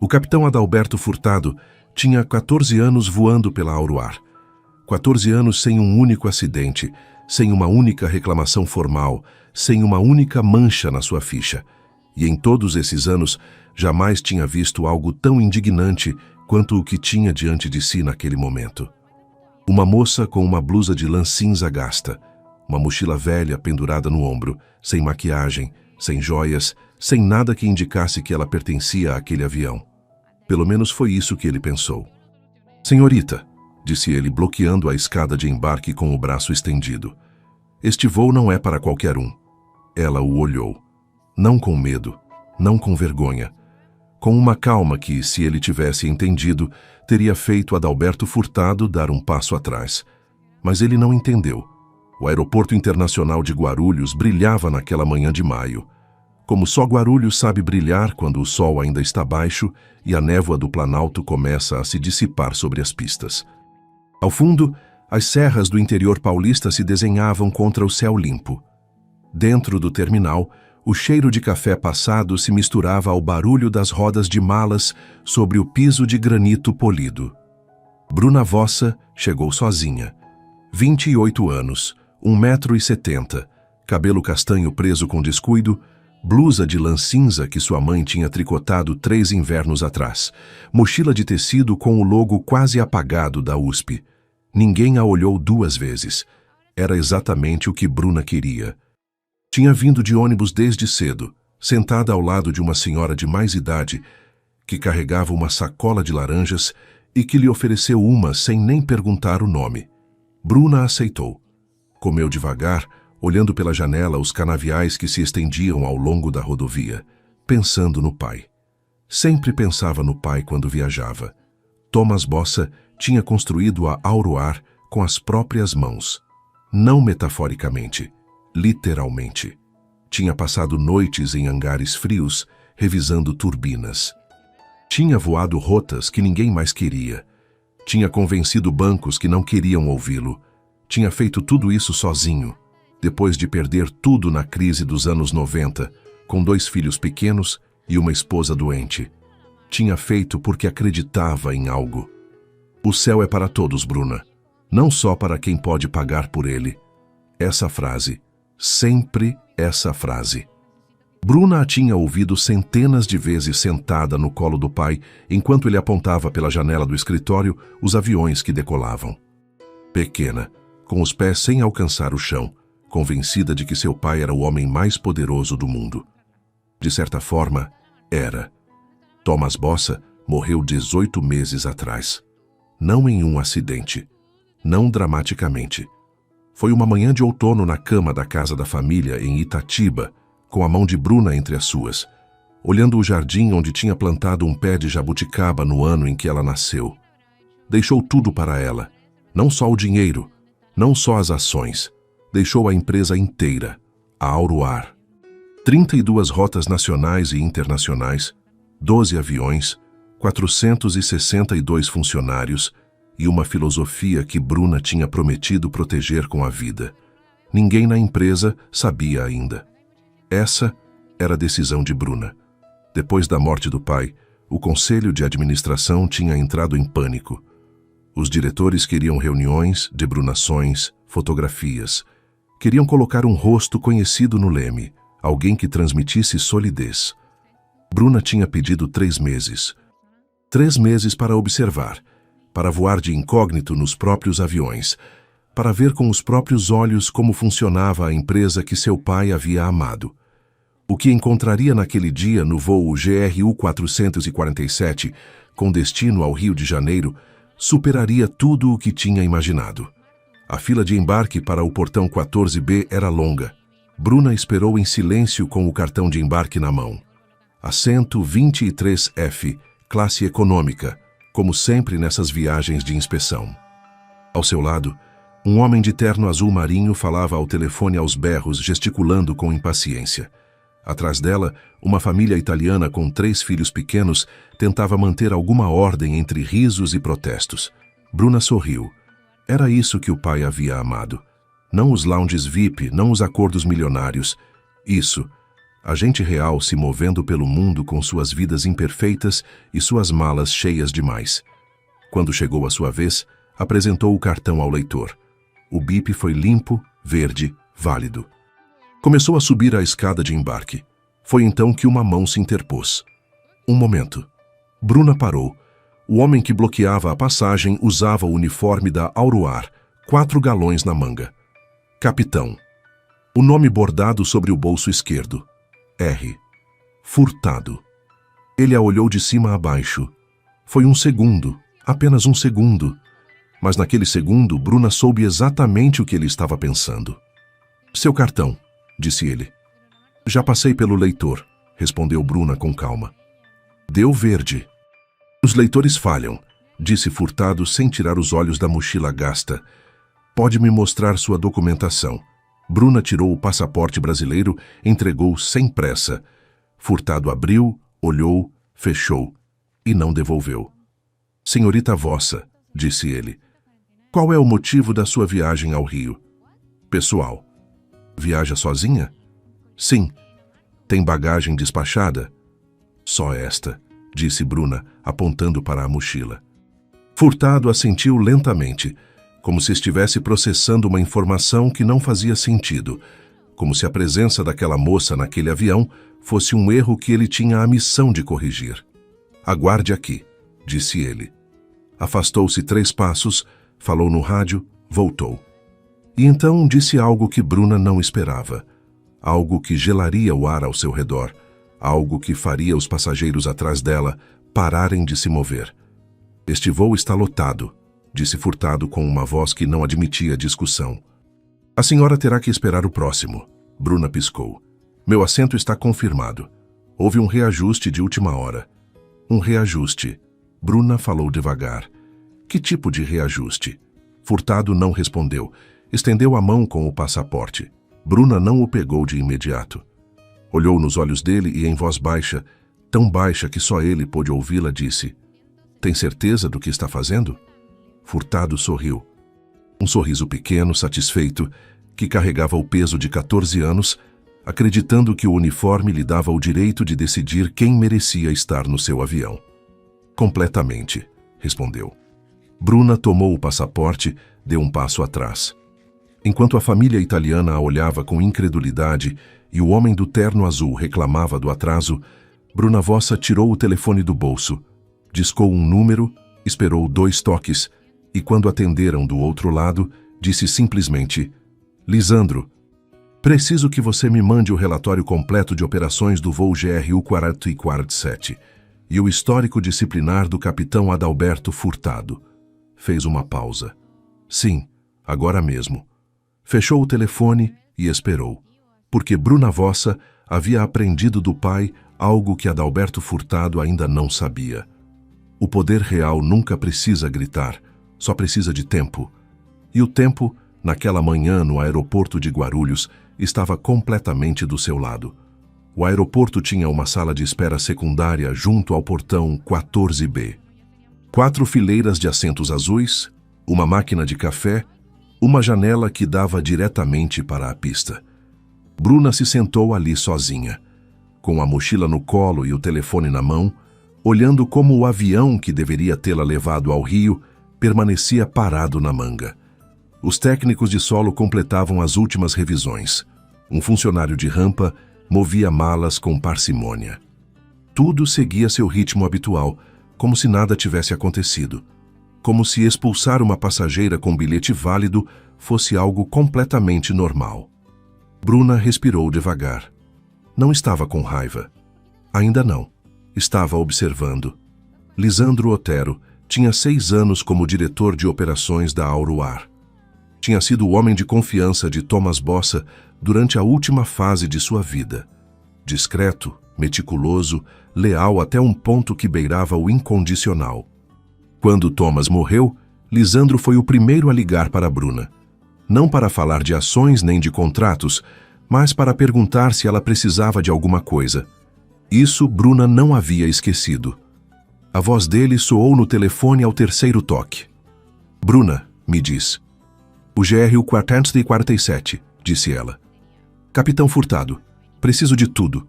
O capitão Adalberto Furtado tinha 14 anos voando pela Auroar. 14 anos sem um único acidente, sem uma única reclamação formal, sem uma única mancha na sua ficha. E em todos esses anos, jamais tinha visto algo tão indignante quanto o que tinha diante de si naquele momento. Uma moça com uma blusa de lã cinza gasta, uma mochila velha pendurada no ombro, sem maquiagem, sem joias, sem nada que indicasse que ela pertencia àquele avião. Pelo menos foi isso que ele pensou. "Senhorita", disse ele, bloqueando a escada de embarque com o braço estendido. "Este voo não é para qualquer um." Ela o olhou. Não com medo, não com vergonha. Com uma calma que, se ele tivesse entendido, teria feito Adalberto Furtado dar um passo atrás. Mas ele não entendeu. O aeroporto internacional de Guarulhos brilhava naquela manhã de maio. Como só Guarulhos sabe brilhar quando o sol ainda está baixo e a névoa do Planalto começa a se dissipar sobre as pistas. Ao fundo, as serras do interior paulista se desenhavam contra o céu limpo. Dentro do terminal, o cheiro de café passado se misturava ao barulho das rodas de malas sobre o piso de granito polido. Bruna Vossa chegou sozinha. 28 anos, 1,70 m, cabelo castanho preso com descuido, blusa de lã cinza que sua mãe tinha tricotado 3 invernos atrás, mochila de tecido com o logo quase apagado da USP. Ninguém a olhou 2 vezes. Era exatamente o que Bruna queria. Tinha vindo de ônibus desde cedo, sentada ao lado de uma senhora de mais idade, que carregava uma sacola de laranjas e que lhe ofereceu uma sem nem perguntar o nome. Bruna aceitou. Comeu devagar, olhando pela janela os canaviais que se estendiam ao longo da rodovia, pensando no pai. Sempre pensava no pai quando viajava. Thomas Bossa tinha construído a Auroar com as próprias mãos. Não metaforicamente, literalmente. Tinha passado noites em hangares frios, revisando turbinas. Tinha voado rotas que ninguém mais queria. Tinha convencido bancos que não queriam ouvi-lo. Tinha feito tudo isso sozinho, depois de perder tudo na crise dos anos 90, com 2 filhos pequenos e uma esposa doente. Tinha feito porque acreditava em algo. O céu é para todos, Bruna, não só para quem pode pagar por ele. Essa frase, sempre essa frase. Bruna a tinha ouvido centenas de vezes sentada no colo do pai, enquanto ele apontava pela janela do escritório os aviões que decolavam. Pequena, com os pés sem alcançar o chão, convencida de que seu pai era o homem mais poderoso do mundo. De certa forma, era. Thomas Bossa morreu 18 meses atrás. Não em um acidente. Não dramaticamente. Foi uma manhã de outono na cama da casa da família em Itatiba, com a mão de Bruna entre as suas, olhando o jardim onde tinha plantado um pé de jabuticaba no ano em que ela nasceu. Deixou tudo para ela. Não só o dinheiro, não só as ações. Deixou a empresa inteira, a Auroar. 32 rotas nacionais e internacionais, 12 aviões, 462 funcionários e uma filosofia que Bruna tinha prometido proteger com a vida. Ninguém na empresa sabia ainda. Essa era a decisão de Bruna. Depois da morte do pai, o conselho de administração tinha entrado em pânico. Os diretores queriam reuniões, debrunações, fotografias. Queriam colocar um rosto conhecido no leme, alguém que transmitisse solidez. Bruna tinha pedido 3 meses. 3 meses para observar, para voar de incógnito nos próprios aviões, para ver com os próprios olhos como funcionava a empresa que seu pai havia amado. O que encontraria naquele dia no voo GRU 447, com destino ao Rio de Janeiro, superaria tudo o que tinha imaginado. A fila de embarque para o portão 14B era longa. Bruna esperou em silêncio com o cartão de embarque na mão. Assento 23F, classe econômica, como sempre nessas viagens de inspeção. Ao seu lado, um homem de terno azul marinho falava ao telefone aos berros, gesticulando com impaciência. Atrás dela, uma família italiana com 3 filhos pequenos tentava manter alguma ordem entre risos e protestos. Bruna sorriu. Era isso que o pai havia amado. Não os lounges VIP, não os acordos milionários. Isso, Agente real se movendo pelo mundo com suas vidas imperfeitas e suas malas cheias demais. Quando chegou a sua vez, apresentou o cartão ao leitor. O bip foi limpo, verde, válido. Começou a subir a escada de embarque. Foi então que uma mão se interpôs. Um momento. Bruna parou. O homem que bloqueava a passagem usava o uniforme da Auroar, 4 galões na manga. Capitão. O nome bordado sobre o bolso esquerdo. R. Furtado. Ele a olhou de cima a baixo. Foi um segundo, apenas um segundo. Mas naquele segundo, Bruna soube exatamente o que ele estava pensando. Seu cartão, disse ele. Já passei pelo leitor, respondeu Bruna com calma. Deu verde. Os leitores falham, disse Furtado sem tirar os olhos da mochila gasta. Pode me mostrar sua documentação. Bruna tirou o passaporte brasileiro, entregou sem pressa. Furtado abriu, olhou, fechou e não devolveu. Senhorita vossa, disse ele. Qual é o motivo da sua viagem ao Rio? Pessoal. Viaja sozinha? Sim. Tem bagagem despachada? Só esta, disse Bruna, apontando para a mochila. Furtado assentiu lentamente, como se estivesse processando uma informação que não fazia sentido, como se a presença daquela moça naquele avião fosse um erro que ele tinha a missão de corrigir. Aguarde aqui, disse ele. Afastou-se 3 passos, falou no rádio, voltou. E então disse algo que Bruna não esperava, algo que gelaria o ar ao seu redor, algo que faria os passageiros atrás dela pararem de se mover. Este voo está lotado, disse Furtado com uma voz que não admitia discussão. A senhora terá que esperar o próximo. Bruna piscou. Meu assento está confirmado. Houve um reajuste de última hora. Um reajuste. Bruna falou devagar. Que tipo de reajuste? Furtado não respondeu. Estendeu a mão com o passaporte. Bruna não o pegou de imediato. Olhou nos olhos dele e em voz baixa, tão baixa que só ele pôde ouvi-la, disse: Tem certeza do que está fazendo? Furtado sorriu. Um sorriso pequeno, satisfeito, que carregava o peso de 14 anos, acreditando que o uniforme lhe dava o direito de decidir quem merecia estar no seu avião. Completamente, respondeu. Bruna tomou o passaporte, deu um passo atrás. Enquanto a família italiana a olhava com incredulidade e o homem do terno azul reclamava do atraso, Bruna Vossa tirou o telefone do bolso, discou um número, esperou 2 toques e, quando atenderam do outro lado, disse simplesmente: Lisandro, preciso que você me mande o relatório completo de operações do voo GRU 447 e o histórico disciplinar do capitão Adalberto Furtado. Fez uma pausa. Sim, agora mesmo. Fechou o telefone e esperou, porque Bruna Vossa havia aprendido do pai algo que Adalberto Furtado ainda não sabia. O poder real nunca precisa gritar, só precisa de tempo. E o tempo, naquela manhã no aeroporto de Guarulhos, estava completamente do seu lado. O aeroporto tinha uma sala de espera secundária junto ao portão 14B. 4 fileiras de assentos azuis, uma máquina de café, uma janela que dava diretamente para a pista. Bruna se sentou ali sozinha, com a mochila no colo e o telefone na mão, olhando como o avião que deveria tê-la levado ao Rio permanecia parado na manga. Os técnicos de solo completavam as últimas revisões. Um funcionário de rampa movia malas com parcimônia. Tudo seguia seu ritmo habitual, como se nada tivesse acontecido. Como se expulsar uma passageira com bilhete válido fosse algo completamente normal. Bruna respirou devagar. Não estava com raiva. Ainda não. Estava observando. Lisandro Otero tinha 6 anos como diretor de operações da Auroar. Tinha sido o homem de confiança de Thomas Bossa durante a última fase de sua vida. Discreto, meticuloso, leal até um ponto que beirava o incondicional. Quando Thomas morreu, Lisandro foi o primeiro a ligar para Bruna. Não para falar de ações nem de contratos, mas para perguntar se ela precisava de alguma coisa. Isso Bruna não havia esquecido. A voz dele soou no telefone ao 3º toque. Bruna, me diz. O GRU 447, disse ela. Capitão Furtado, preciso de tudo.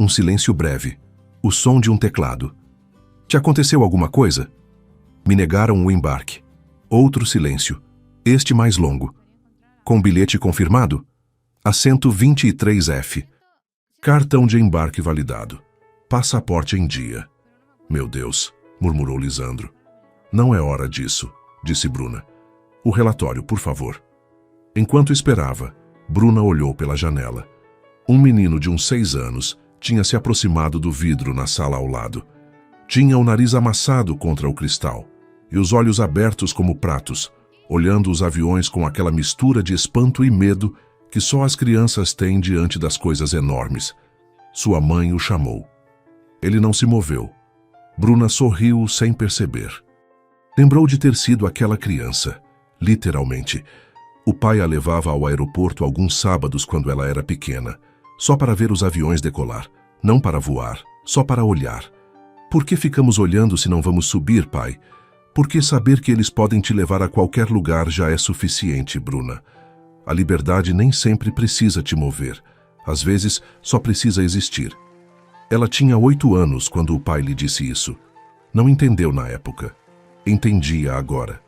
Um silêncio breve. O som de um teclado. Te aconteceu alguma coisa? Me negaram o embarque. Outro silêncio. Este mais longo. Com bilhete confirmado? Assento 23F. Cartão de embarque validado. Passaporte em dia. Meu Deus, murmurou Lisandro. Não é hora disso, disse Bruna. O relatório, por favor. Enquanto esperava, Bruna olhou pela janela. Um menino de uns 6 anos tinha se aproximado do vidro na sala ao lado. Tinha o nariz amassado contra o cristal e os olhos abertos como pratos, olhando os aviões com aquela mistura de espanto e medo que só as crianças têm diante das coisas enormes. Sua mãe o chamou. Ele não se moveu. Bruna sorriu sem perceber. Lembrou de ter sido aquela criança, literalmente. O pai a levava ao aeroporto alguns sábados quando ela era pequena, só para ver os aviões decolar, não para voar, só para olhar. Por que ficamos olhando se não vamos subir, pai? Porque saber que eles podem te levar a qualquer lugar já é suficiente, Bruna. A liberdade nem sempre precisa te mover. Às vezes, só precisa existir. Ela tinha 8 anos quando o pai lhe disse isso. Não entendeu na época. Entendia agora.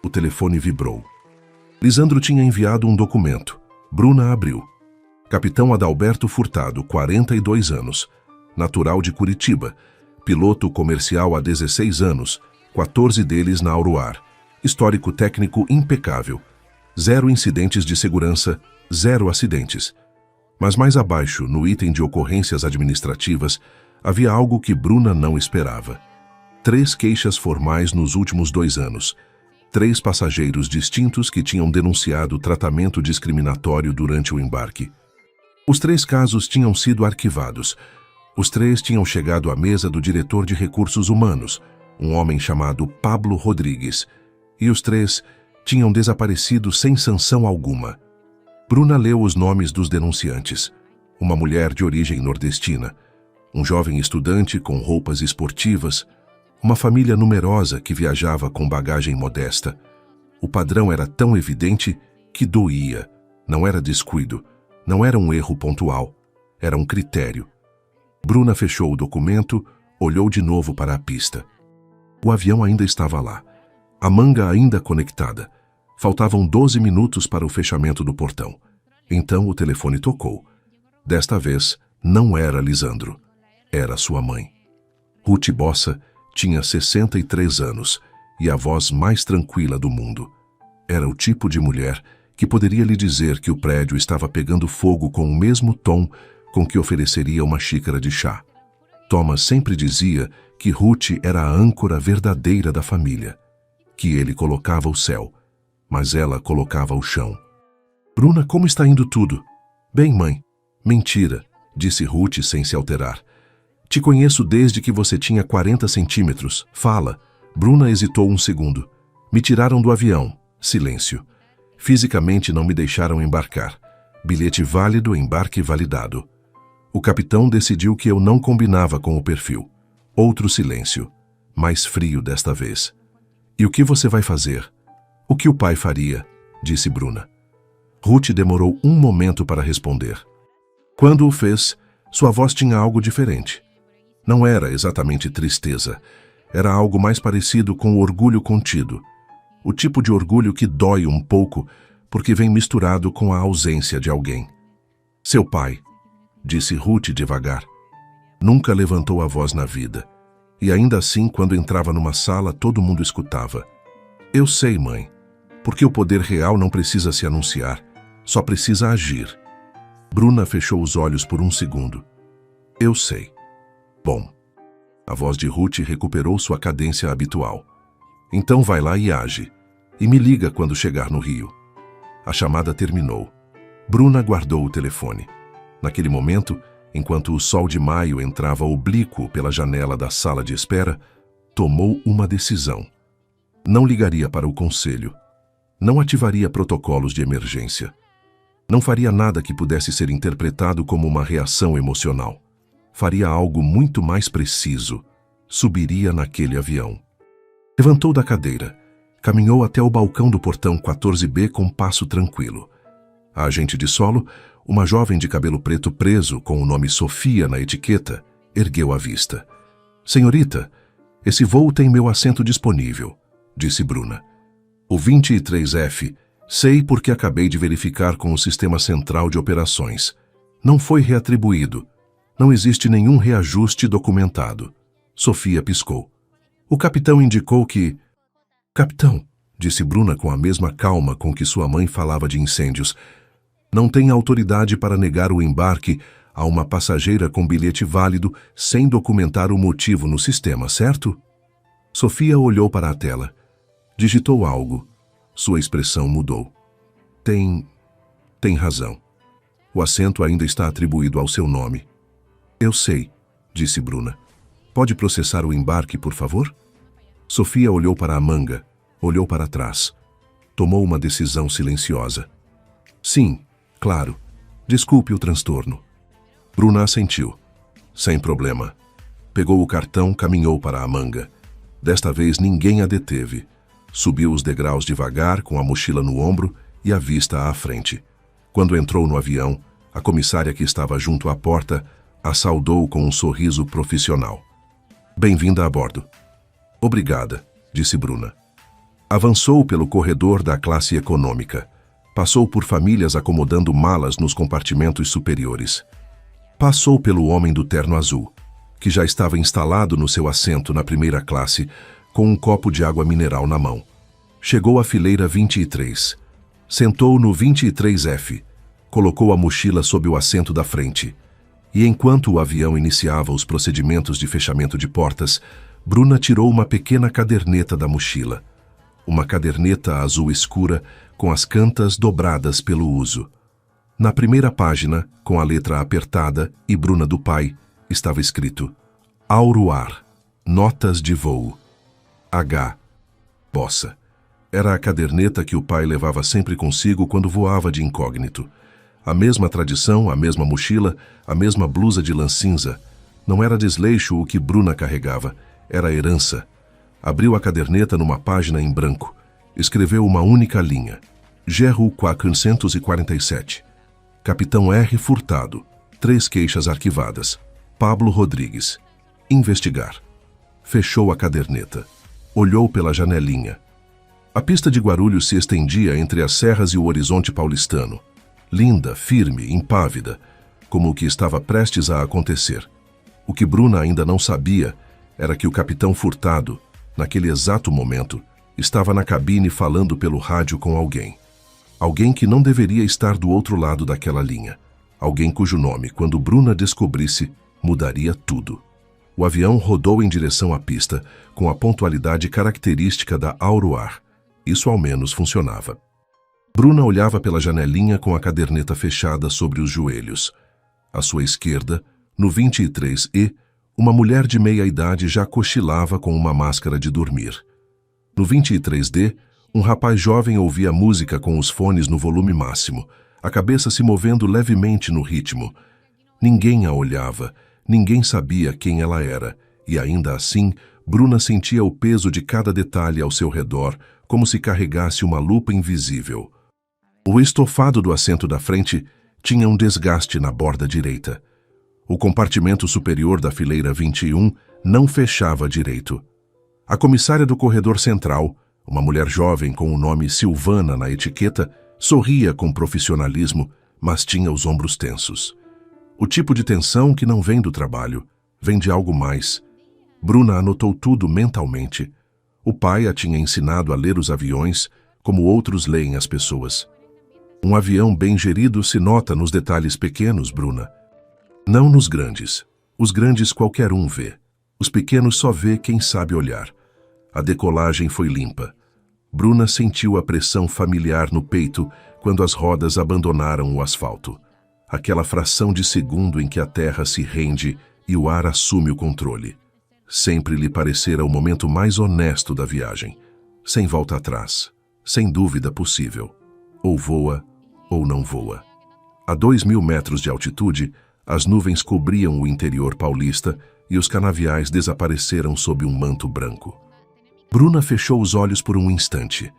O telefone vibrou. Lisandro tinha enviado um documento. Bruna abriu. Capitão Adalberto Furtado, 42 anos. Natural de Curitiba. Piloto comercial há 16 anos. 14 deles na Auroar. Histórico técnico impecável. 0 incidentes de segurança, 0 acidentes. Mas mais abaixo, no item de ocorrências administrativas, havia algo que Bruna não esperava. 3 queixas formais nos últimos 2 anos. 3 passageiros distintos que tinham denunciado tratamento discriminatório durante o embarque. Os 3 casos tinham sido arquivados. Os 3 tinham chegado à mesa do diretor de recursos humanos, um homem chamado Pablo Rodrigues, e os 3 tinham desaparecido sem sanção alguma. Bruna leu os nomes dos denunciantes. Uma mulher de origem nordestina, um jovem estudante com roupas esportivas, uma família numerosa que viajava com bagagem modesta. O padrão era tão evidente que doía. Não era descuido, não era um erro pontual, era um critério. Bruna fechou o documento, olhou de novo para a pista. O avião ainda estava lá, a manga ainda conectada. Faltavam 12 minutos para o fechamento do portão. Então o telefone tocou. Desta vez, não era Lisandro. Era sua mãe. Ruth Bossa tinha 63 anos e a voz mais tranquila do mundo. Era o tipo de mulher que poderia lhe dizer que o prédio estava pegando fogo com o mesmo tom com que ofereceria uma xícara de chá. Thomas sempre dizia que Ruth era a âncora verdadeira da família, que ele colocava o céu, mas ela colocava o chão. Bruna, como está indo tudo? Bem, mãe. Mentira, disse Ruth sem se alterar. Te conheço desde que você tinha 40 centímetros. Fala. Bruna hesitou um segundo. Me tiraram do avião. Silêncio. Fisicamente não me deixaram embarcar. Bilhete válido, embarque validado. O capitão decidiu que eu não combinava com o perfil. Outro silêncio. Mais frio desta vez. E o que você vai fazer? O que o pai faria? Disse Bruna. Ruth demorou um momento para responder. Quando o fez, sua voz tinha algo diferente. Não era exatamente tristeza. Era algo mais parecido com o orgulho contido. O tipo de orgulho que dói um pouco porque vem misturado com a ausência de alguém. Seu pai, disse Ruth devagar. Nunca levantou a voz na vida. E ainda assim, quando entrava numa sala, todo mundo escutava. Eu sei, mãe. Porque o poder real não precisa se anunciar, só precisa agir. Bruna fechou os olhos por um segundo. Eu sei. Bom. A voz de Ruth recuperou sua cadência habitual. Então vai lá e age. E me liga quando chegar no Rio. A chamada terminou. Bruna guardou o telefone. Naquele momento, enquanto o sol de maio entrava oblíquo pela janela da sala de espera, tomou uma decisão. Não ligaria para o conselho. Não ativaria protocolos de emergência. Não faria nada que pudesse ser interpretado como uma reação emocional. Faria algo muito mais preciso. Subiria naquele avião. Levantou da cadeira. Caminhou até o balcão do portão 14B com passo tranquilo. A agente de solo Uma jovem de cabelo preto preso, com o nome Sofia na etiqueta, ergueu a vista. Senhorita, esse voo tem meu assento disponível, disse Bruna. O 23F, sei porque acabei de verificar com o Sistema Central de Operações. Não foi reatribuído. Não existe nenhum reajuste documentado. Sofia piscou. O capitão indicou que... Capitão, disse Bruna com a mesma calma com que sua mãe falava de incêndios, não tem autoridade para negar o embarque a uma passageira com bilhete válido sem documentar o motivo no sistema, certo? Sofia olhou para a tela. Digitou algo. Sua expressão mudou. Tem razão. O assento ainda está atribuído ao seu nome. Eu sei, disse Bruna. Pode processar o embarque, por favor? Sofia olhou para a manga, olhou para trás. Tomou uma decisão silenciosa. Sim, claro. Desculpe o transtorno. Bruna assentiu. Sem problema. Pegou o cartão, caminhou para a manga. Desta vez ninguém a deteve. Subiu os degraus devagar, com a mochila no ombro e a vista à frente. Quando entrou no avião, a comissária que estava junto à porta a saudou com um sorriso profissional. Bem-vinda a bordo. Obrigada, disse Bruna. Avançou pelo corredor da classe econômica. Passou por famílias acomodando malas nos compartimentos superiores. Passou pelo homem do terno azul, que já estava instalado no seu assento na primeira classe, com um copo de água mineral na mão. Chegou à fileira 23. Sentou no 23F. Colocou a mochila sob o assento da frente. E enquanto o avião iniciava os procedimentos de fechamento de portas, Bruna tirou uma pequena caderneta da mochila. Uma caderneta azul escura com as cantas dobradas pelo uso. Na primeira página, com a letra apertada e Bruna do pai, estava escrito Auroar, notas de voo. H. Bossa. Era a caderneta que o pai levava sempre consigo quando voava de incógnito. A mesma tradição, a mesma mochila, a mesma blusa de lã cinza. Não era desleixo o que Bruna carregava, era herança. Abriu a caderneta numa página em branco. Escreveu uma única linha. Gerro 447. Capitão R. Furtado. 3 queixas arquivadas. Pablo Rodrigues. Investigar. Fechou a caderneta. Olhou pela janelinha. A pista de Guarulhos se estendia entre as serras e o horizonte paulistano. Linda, firme, impávida, como o que estava prestes a acontecer. O que Bruna ainda não sabia era que o capitão Furtado, naquele exato momento, estava na cabine falando pelo rádio com alguém. Alguém que não deveria estar do outro lado daquela linha. Alguém cujo nome, quando Bruna descobrisse, mudaria tudo. O avião rodou em direção à pista, com a pontualidade característica da Auroar. Isso ao menos funcionava. Bruna olhava pela janelinha com a caderneta fechada sobre os joelhos. À sua esquerda, no 23E, uma mulher de meia-idade já cochilava com uma máscara de dormir. No 23D, um rapaz jovem ouvia música com os fones no volume máximo, a cabeça se movendo levemente no ritmo. Ninguém a olhava, ninguém sabia quem ela era, e ainda assim, Bruna sentia o peso de cada detalhe ao seu redor, como se carregasse uma lupa invisível. O estofado do assento da frente tinha um desgaste na borda direita. O compartimento superior da fileira 21 não fechava direito. A comissária do corredor central, uma mulher jovem com o nome Silvana na etiqueta, sorria com profissionalismo, mas tinha os ombros tensos. O tipo de tensão que não vem do trabalho, vem de algo mais. Bruna anotou tudo mentalmente. O pai a tinha ensinado a ler os aviões, como outros leem as pessoas. Um avião bem gerido se nota nos detalhes pequenos, Bruna. Não nos grandes. Os grandes qualquer um vê. Os pequenos só vê quem sabe olhar. A decolagem foi limpa. Bruna sentiu a pressão familiar no peito quando as rodas abandonaram o asfalto. Aquela fração de segundo em que a terra se rende e o ar assume o controle. Sempre lhe parecera o momento mais honesto da viagem. Sem volta atrás. Sem dúvida possível. Ou voa, ou não voa. A 2.000 metros de altitude, as nuvens cobriam o interior paulista e os canaviais desapareceram sob um manto branco. Bruna fechou os olhos por um instante.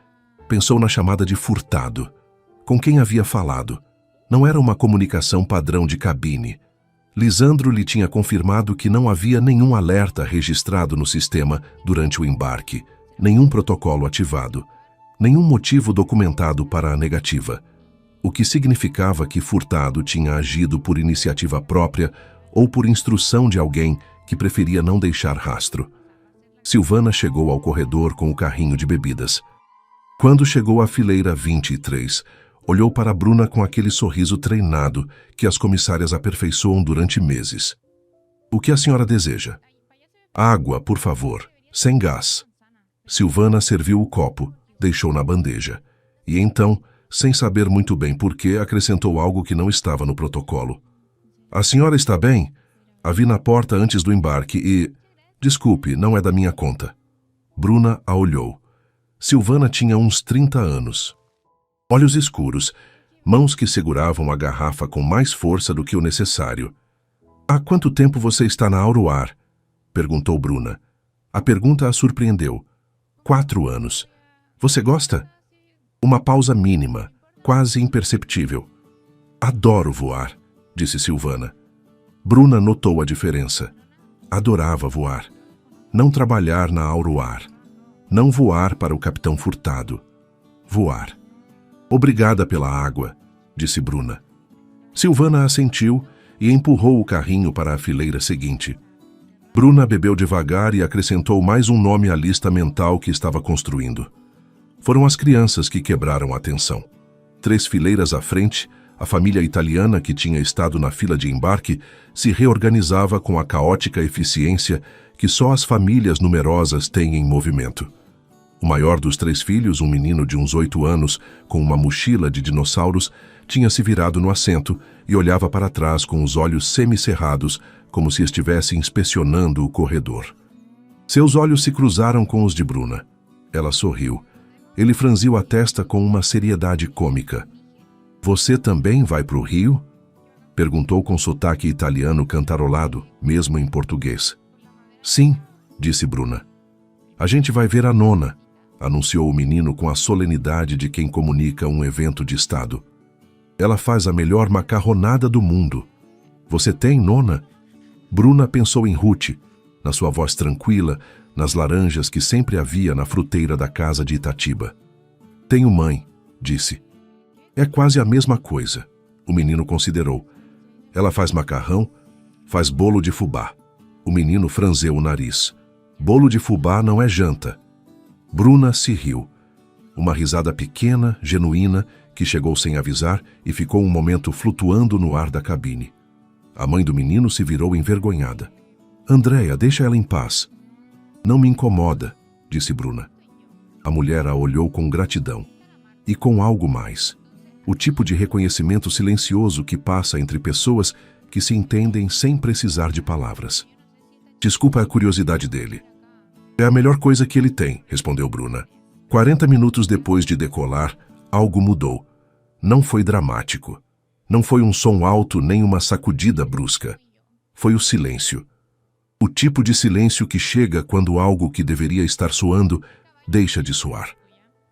Pensou na chamada de Furtado. Com quem havia falado? Não era uma comunicação padrão de cabine. Lisandro lhe tinha confirmado que não havia nenhum alerta registrado no sistema durante o embarque, nenhum protocolo ativado, nenhum motivo documentado para a negativa, o que significava que Furtado tinha agido por iniciativa própria ou por instrução de alguém que preferia não deixar rastro. Silvana chegou ao corredor com o carrinho de bebidas. Quando chegou à fileira 23, olhou para Bruna com aquele sorriso treinado que as comissárias aperfeiçoam durante meses. "O que a senhora deseja?" "Água, por favor, sem gás." Silvana serviu o copo, deixou na bandeja. E então, sem saber muito bem por quê, acrescentou algo que não estava no protocolo. "A senhora está bem? A vi na porta antes do embarque e... Desculpe, não é da minha conta." Bruna a olhou. Silvana tinha uns 30 anos. Olhos escuros, mãos que seguravam a garrafa com mais força do que o necessário. "Há quanto tempo você está na Auroar?" perguntou Bruna. A pergunta a surpreendeu. 4 anos. "Você gosta?" Uma pausa mínima, quase imperceptível. "Adoro voar", disse Silvana. Bruna notou a diferença. Adorava voar. Não trabalhar na Auroar. Não voar para o Capitão Furtado. Voar. "Obrigada pela água", disse Bruna. Silvana assentiu e empurrou o carrinho para a fileira seguinte. Bruna bebeu devagar e acrescentou mais um nome à lista mental que estava construindo. Foram as crianças que quebraram a tensão. 3 fileiras à frente, a família italiana que tinha estado na fila de embarque se reorganizava com a caótica eficiência que só as famílias numerosas têm em movimento. O maior dos 3 filhos, um menino de uns 8 anos, com uma mochila de dinossauros, tinha se virado no assento e olhava para trás com os olhos semicerrados, como se estivesse inspecionando o corredor. Seus olhos se cruzaram com os de Bruna. Ela sorriu. Ele franziu a testa com uma seriedade cômica. "Você também vai para o Rio?" perguntou com sotaque italiano cantarolado, mesmo em português. "Sim", disse Bruna. "A gente vai ver a nona", anunciou o menino com a solenidade de quem comunica um evento de estado. "Ela faz a melhor macarronada do mundo. Você tem, nona?" Bruna pensou em Ruth, na sua voz tranquila, nas laranjas que sempre havia na fruteira da casa de Itatiba. "Tenho mãe", disse. "É quase a mesma coisa", o menino considerou. "Ela faz macarrão, faz bolo de fubá." O menino franzeu o nariz. "Bolo de fubá não é janta." Bruna se riu. Uma risada pequena, genuína, que chegou sem avisar e ficou um momento flutuando no ar da cabine. A mãe do menino se virou envergonhada. "Andréia, deixa ela em paz." "Não me incomoda", disse Bruna. A mulher a olhou com gratidão. E com algo mais. O tipo de reconhecimento silencioso que passa entre pessoas que se entendem sem precisar de palavras. "Desculpa a curiosidade dele." "É a melhor coisa que ele tem", respondeu Bruna. 40 minutos depois de decolar, algo mudou. Não foi dramático. Não foi um som alto nem uma sacudida brusca. Foi o silêncio. O tipo de silêncio que chega quando algo que deveria estar soando deixa de soar.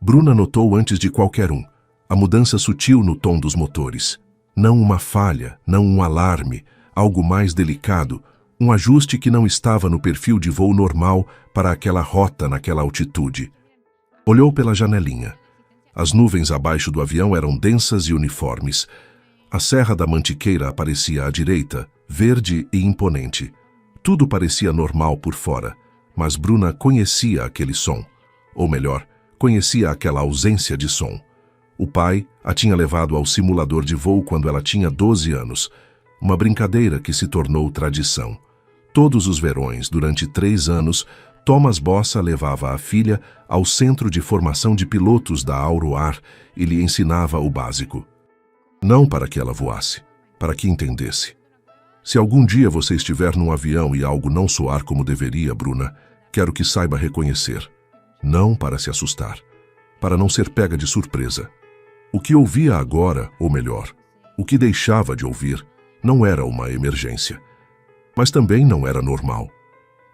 Bruna notou antes de qualquer um a mudança sutil no tom dos motores. Não uma falha, não um alarme, algo mais delicado, um ajuste que não estava no perfil de voo normal para aquela rota naquela altitude. Olhou pela janelinha. As nuvens abaixo do avião eram densas e uniformes. A Serra da Mantiqueira aparecia à direita, verde e imponente. Tudo parecia normal por fora, mas Bruna conhecia aquele som. Ou melhor, conhecia aquela ausência de som. O pai a tinha levado ao simulador de voo quando ela tinha 12 anos. Uma brincadeira que se tornou tradição. Todos os verões, durante 3 anos, Thomas Bossa levava a filha ao Centro de Formação de Pilotos da Auroar e lhe ensinava o básico. Não para que ela voasse, para que entendesse. Se algum dia você estiver num avião e algo não soar como deveria, Bruna, quero que saiba reconhecer. Não para se assustar, para não ser pega de surpresa. O que ouvia agora, ou melhor, o que deixava de ouvir, não era uma emergência. Mas também não era normal.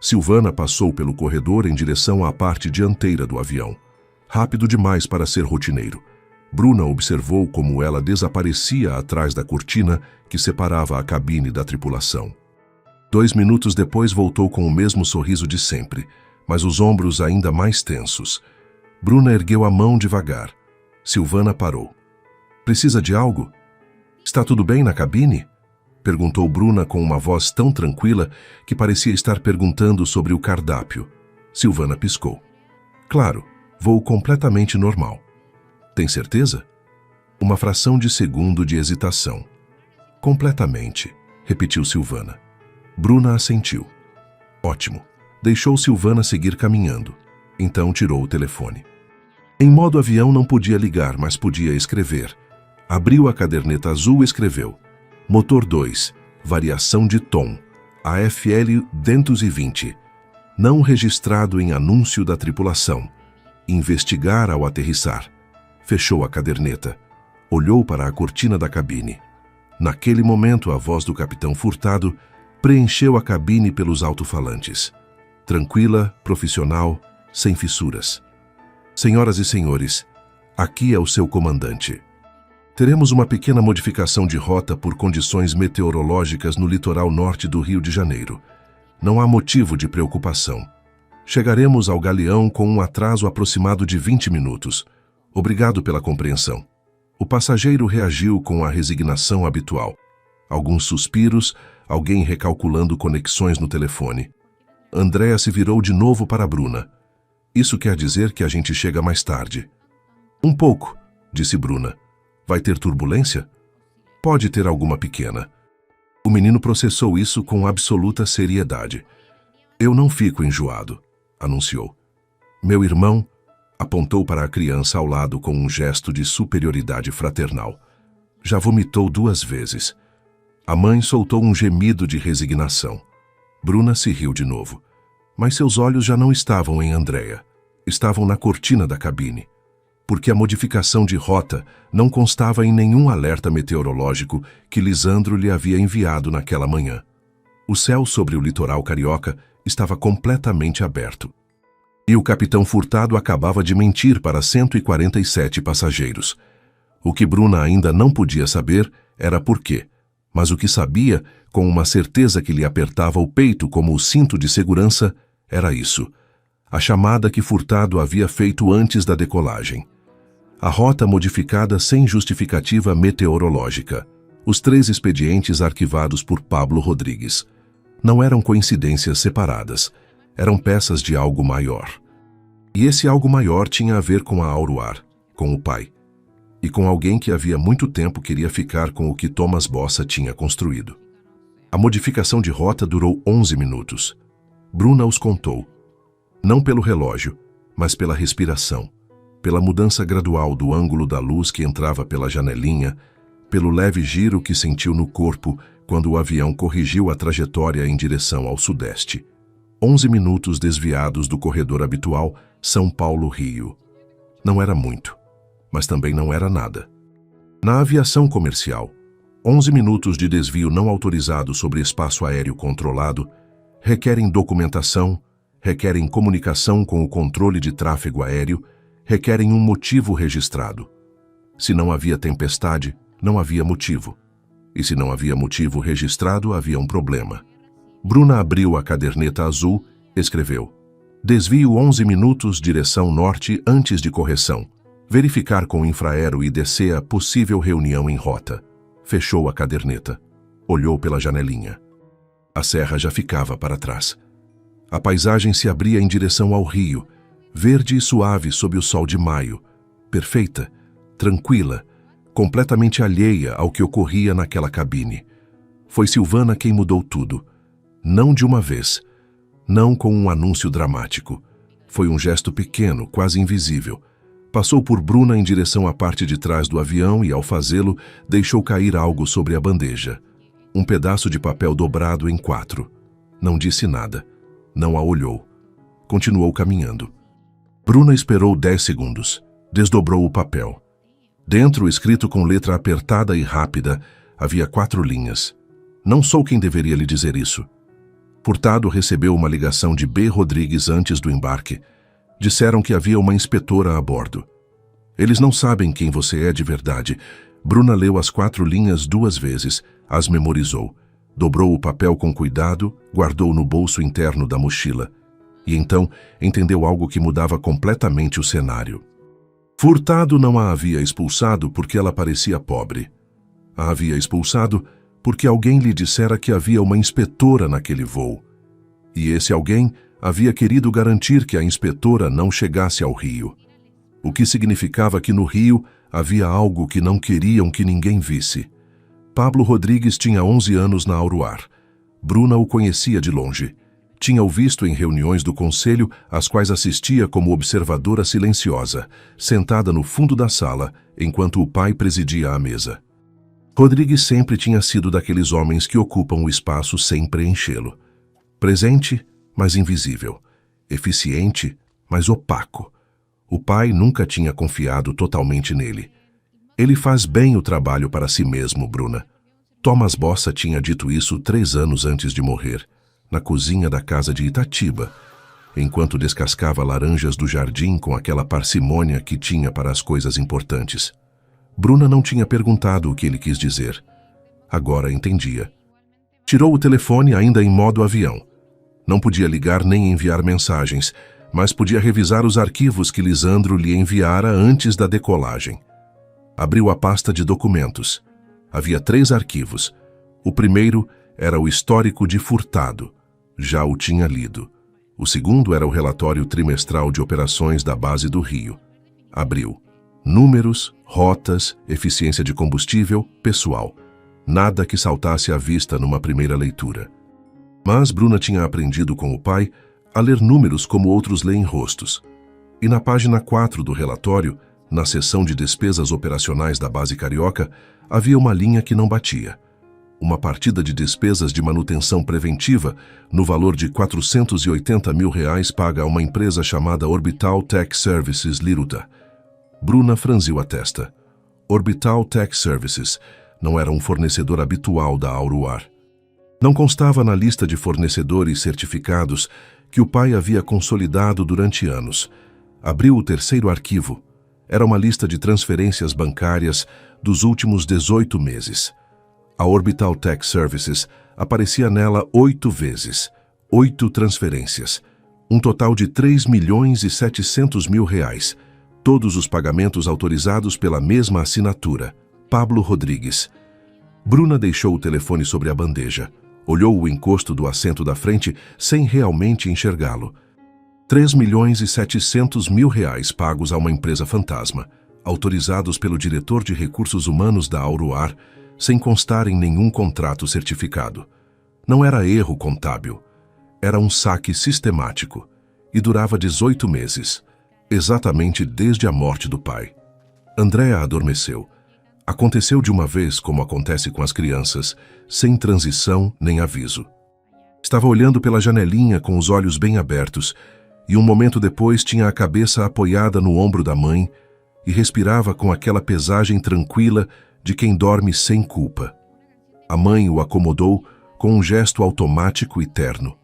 Silvana passou pelo corredor em direção à parte dianteira do avião. Rápido demais para ser rotineiro. Bruna observou como ela desaparecia atrás da cortina que separava a cabine da tripulação. 2 minutos depois voltou com o mesmo sorriso de sempre, mas os ombros ainda mais tensos. Bruna ergueu a mão devagar. Silvana parou. "Precisa de algo? Está tudo bem na cabine?" Perguntou Bruna com uma voz tão tranquila que parecia estar perguntando sobre o cardápio. Silvana piscou. "Claro, voo completamente normal." "Tem certeza?" Uma fração de segundo de hesitação. "Completamente", repetiu Silvana. Bruna assentiu. "Ótimo." Deixou Silvana seguir caminhando. Então tirou o telefone. Em modo avião não podia ligar, mas podia escrever. Abriu a caderneta azul e escreveu: Motor 2, variação de tom, AFL 220, não registrado em anúncio da tripulação. Investigar ao aterrissar. Fechou a caderneta. Olhou para a cortina da cabine. Naquele momento, a voz do capitão Furtado preencheu a cabine pelos alto-falantes. Tranquila, profissional, sem fissuras. "Senhoras e senhores, aqui é o seu comandante. Teremos uma pequena modificação de rota por condições meteorológicas no litoral norte do Rio de Janeiro. Não há motivo de preocupação. Chegaremos ao Galeão com um atraso aproximado de 20 minutos. Obrigado pela compreensão." O passageiro reagiu com a resignação habitual. Alguns suspiros, alguém recalculando conexões no telefone. Andréa se virou de novo para Bruna. "Isso quer dizer que a gente chega mais tarde." "Um pouco", disse Bruna. "Vai ter turbulência?" "Pode ter alguma pequena." O menino processou isso com absoluta seriedade. "Eu não fico enjoado", anunciou. "Meu irmão", apontou para a criança ao lado com um gesto de superioridade fraternal. "Já vomitou 2 vezes." A mãe soltou um gemido de resignação. Bruna se riu de novo. Mas seus olhos já não estavam em Andréa. Estavam na cortina da cabine. Porque a modificação de rota não constava em nenhum alerta meteorológico que Lisandro lhe havia enviado naquela manhã. O céu sobre o litoral carioca estava completamente aberto. E o capitão Furtado acabava de mentir para 147 passageiros. O que Bruna ainda não podia saber era por quê, mas o que sabia, com uma certeza que lhe apertava o peito como o cinto de segurança, era isso: a chamada que Furtado havia feito antes da decolagem. A rota modificada sem justificativa meteorológica. Os 3 expedientes arquivados por Pablo Rodrigues. Não eram coincidências separadas, eram peças de algo maior. E esse algo maior tinha a ver com a Auroar, com o pai, e com alguém que havia muito tempo queria ficar com o que Thomas Bossa tinha construído. A modificação de rota durou 11 minutos. Bruna os contou. Não pelo relógio, mas pela respiração, pela mudança gradual do ângulo da luz que entrava pela janelinha, pelo leve giro que sentiu no corpo quando o avião corrigiu a trajetória em direção ao sudeste. 11 minutos desviados do corredor habitual São Paulo-Rio. Não era muito, mas também não era nada. Na aviação comercial, 11 minutos de desvio não autorizado sobre espaço aéreo controlado requerem documentação, requerem comunicação com o controle de tráfego aéreo, requerem um motivo registrado. Se não havia tempestade, não havia motivo. E se não havia motivo registrado, havia um problema. Bruna abriu a caderneta azul, escreveu: Desvio 11 minutos, direção norte antes de correção. Verificar com infraero e descer a possível reunião em rota. Fechou a caderneta. Olhou pela janelinha. A serra já ficava para trás. A paisagem se abria em direção ao rio, verde e suave sob o sol de maio, perfeita, tranquila, completamente alheia ao que ocorria naquela cabine. Foi Silvana quem mudou tudo. Não de uma vez, não com um anúncio dramático. Foi um gesto pequeno, quase invisível. Passou por Bruna em direção à parte de trás do avião e, ao fazê-lo, deixou cair algo sobre a bandeja. Um pedaço de papel dobrado em 4. Não disse nada. Não a olhou. Continuou caminhando. Bruna esperou 10 segundos. Desdobrou o papel. Dentro, escrito com letra apertada e rápida, havia 4 linhas. Não sou quem deveria lhe dizer isso. Furtado recebeu uma ligação de B. Rodrigues antes do embarque. Disseram que havia uma inspetora a bordo. Eles não sabem quem você é de verdade. Bruna leu as 4 linhas 2 vezes, as memorizou. Dobrou o papel com cuidado, guardou no bolso interno da mochila. E então entendeu algo que mudava completamente o cenário. Furtado não a havia expulsado porque ela parecia pobre. A havia expulsado porque alguém lhe dissera que havia uma inspetora naquele voo. E esse alguém havia querido garantir que a inspetora não chegasse ao Rio. O que significava que no Rio havia algo que não queriam que ninguém visse. Pablo Rodrigues tinha 11 anos na Auroar. Bruna o conhecia de longe. Tinha-o visto em reuniões do conselho, às quais assistia como observadora silenciosa, sentada no fundo da sala, enquanto o pai presidia a mesa. Rodrigues sempre tinha sido daqueles homens que ocupam o espaço sem preenchê-lo. Presente, mas invisível. Eficiente, mas opaco. O pai nunca tinha confiado totalmente nele. Ele faz bem o trabalho para si mesmo, Bruna. Thomas Bossa tinha dito isso 3 anos antes de morrer, na cozinha da casa de Itatiba, enquanto descascava laranjas do jardim com aquela parcimônia que tinha para as coisas importantes. Bruna não tinha perguntado o que ele quis dizer. Agora entendia. Tirou o telefone ainda em modo avião. Não podia ligar nem enviar mensagens, mas podia revisar os arquivos que Lisandro lhe enviara antes da decolagem. Abriu a pasta de documentos. Havia 3 arquivos. O primeiro era o histórico de Furtado. Já o tinha lido. O segundo era o relatório trimestral de operações da base do Rio. Abriu. Números, rotas, eficiência de combustível, pessoal. Nada que saltasse à vista numa primeira leitura. Mas Bruna tinha aprendido com o pai a ler números como outros leem rostos. E na página 4 do relatório, na seção de despesas operacionais da base carioca, havia uma linha que não batia. Uma partida de despesas de manutenção preventiva no valor de R$480 mil paga a uma empresa chamada Orbital Tech Services Liruta. Bruna franziu a testa. Orbital Tech Services não era um fornecedor habitual da Auroar. Não constava na lista de fornecedores certificados que o pai havia consolidado durante anos. Abriu o terceiro arquivo. Era uma lista de transferências bancárias dos últimos 18 meses. A Orbital Tech Services aparecia nela 8 vezes, 8 transferências, um total de R$3.700.000, todos os pagamentos autorizados pela mesma assinatura, Pablo Rodrigues. Bruna deixou o telefone sobre a bandeja, olhou o encosto do assento da frente sem realmente enxergá-lo. R$3.700.000 pagos a uma empresa fantasma, autorizados pelo diretor de recursos humanos da Auroar, sem constar em nenhum contrato certificado. Não era erro contábil. Era um saque sistemático e durava 18 meses, exatamente desde a morte do pai. Andréa adormeceu. Aconteceu de uma vez, como acontece com as crianças, sem transição nem aviso. Estava olhando pela janelinha com os olhos bem abertos e um momento depois tinha a cabeça apoiada no ombro da mãe e respirava com aquela pesagem tranquila de quem dorme sem culpa. A mãe o acomodou com um gesto automático e terno.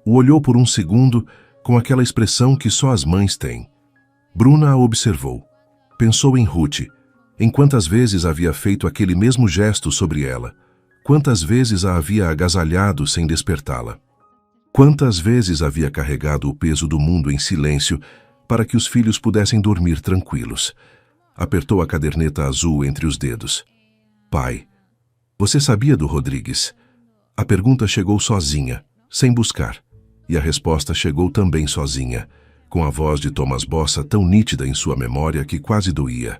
O olhou por um segundo com aquela expressão que só as mães têm. Bruna a observou. Pensou em Ruth, em quantas vezes havia feito aquele mesmo gesto sobre ela, quantas vezes a havia agasalhado sem despertá-la. Quantas vezes havia carregado o peso do mundo em silêncio para que os filhos pudessem dormir tranquilos. Apertou a caderneta azul entre os dedos. Pai, você sabia do Rodrigues? A pergunta chegou sozinha, sem buscar, e a resposta chegou também sozinha, com a voz de Thomas Bossa tão nítida em sua memória que quase doía.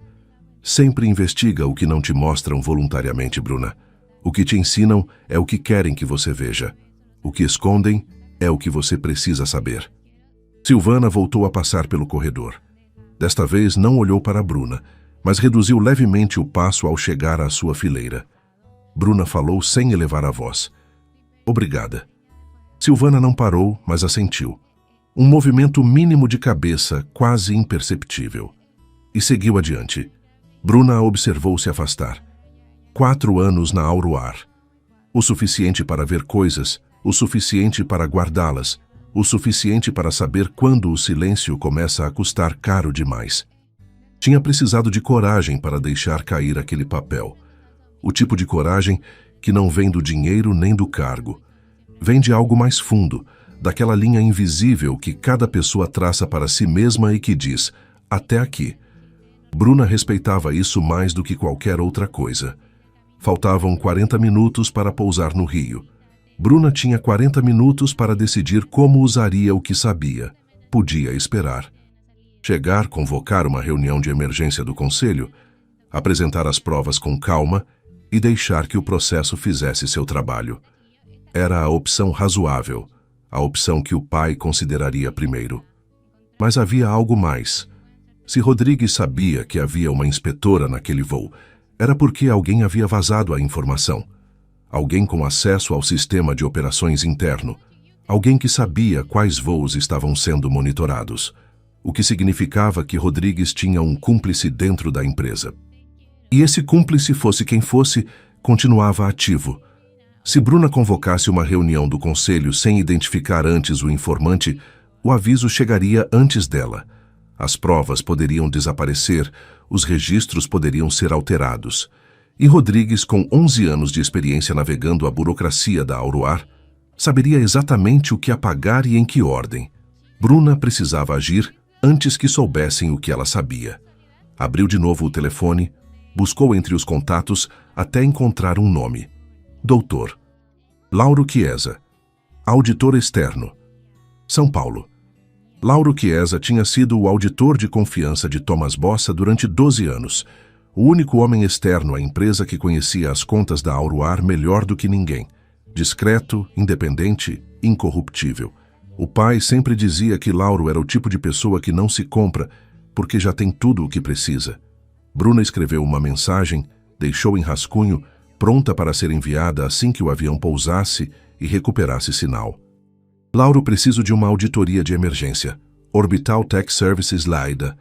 Sempre investiga o que não te mostram voluntariamente, Bruna. O que te ensinam é o que querem que você veja. O que escondem é o que você precisa saber. Silvana voltou a passar pelo corredor. Desta vez não olhou para Bruna, mas reduziu levemente o passo ao chegar à sua fileira. Bruna falou sem elevar a voz. Obrigada. Silvana não parou, mas assentiu. Um movimento mínimo de cabeça, quase imperceptível. E seguiu adiante. Bruna a observou se afastar. 4 anos na Auroar. O suficiente para ver coisas, o suficiente para guardá-las, o suficiente para saber quando o silêncio começa a custar caro demais. Tinha precisado de coragem para deixar cair aquele papel. O tipo de coragem que não vem do dinheiro nem do cargo. Vem de algo mais fundo, daquela linha invisível que cada pessoa traça para si mesma e que diz, até aqui. Bruna respeitava isso mais do que qualquer outra coisa. Faltavam 40 minutos para pousar no Rio. Bruna tinha 40 minutos para decidir como usaria o que sabia. Podia esperar. Chegar, convocar uma reunião de emergência do conselho, apresentar as provas com calma e deixar que o processo fizesse seu trabalho. Era a opção razoável, a opção que o pai consideraria primeiro. Mas havia algo mais. Se Rodrigues sabia que havia uma inspetora naquele voo, era porque alguém havia vazado a informação. Alguém com acesso ao sistema de operações interno. Alguém que sabia quais voos estavam sendo monitorados. O que significava que Rodrigues tinha um cúmplice dentro da empresa. E esse cúmplice, fosse quem fosse, continuava ativo. Se Bruna convocasse uma reunião do conselho sem identificar antes o informante, o aviso chegaria antes dela. As provas poderiam desaparecer, os registros poderiam ser alterados. E Rodrigues, com 11 anos de experiência navegando a burocracia da Auroar, saberia exatamente o que apagar e em que ordem. Bruna precisava agir antes que soubessem o que ela sabia. Abriu de novo o telefone, buscou entre os contatos até encontrar um nome. Doutor. Lauro Chiesa. Auditor externo. São Paulo. Lauro Chiesa tinha sido o auditor de confiança de Thomas Bossa durante 12 anos, o único homem externo à empresa que conhecia as contas da Auroar melhor do que ninguém. Discreto, independente, incorruptível. O pai sempre dizia que Lauro era o tipo de pessoa que não se compra, porque já tem tudo o que precisa. Bruna escreveu uma mensagem, deixou em rascunho, pronta para ser enviada assim que o avião pousasse e recuperasse sinal. Lauro, preciso de uma auditoria de emergência. Orbital Tech Services LAIDA.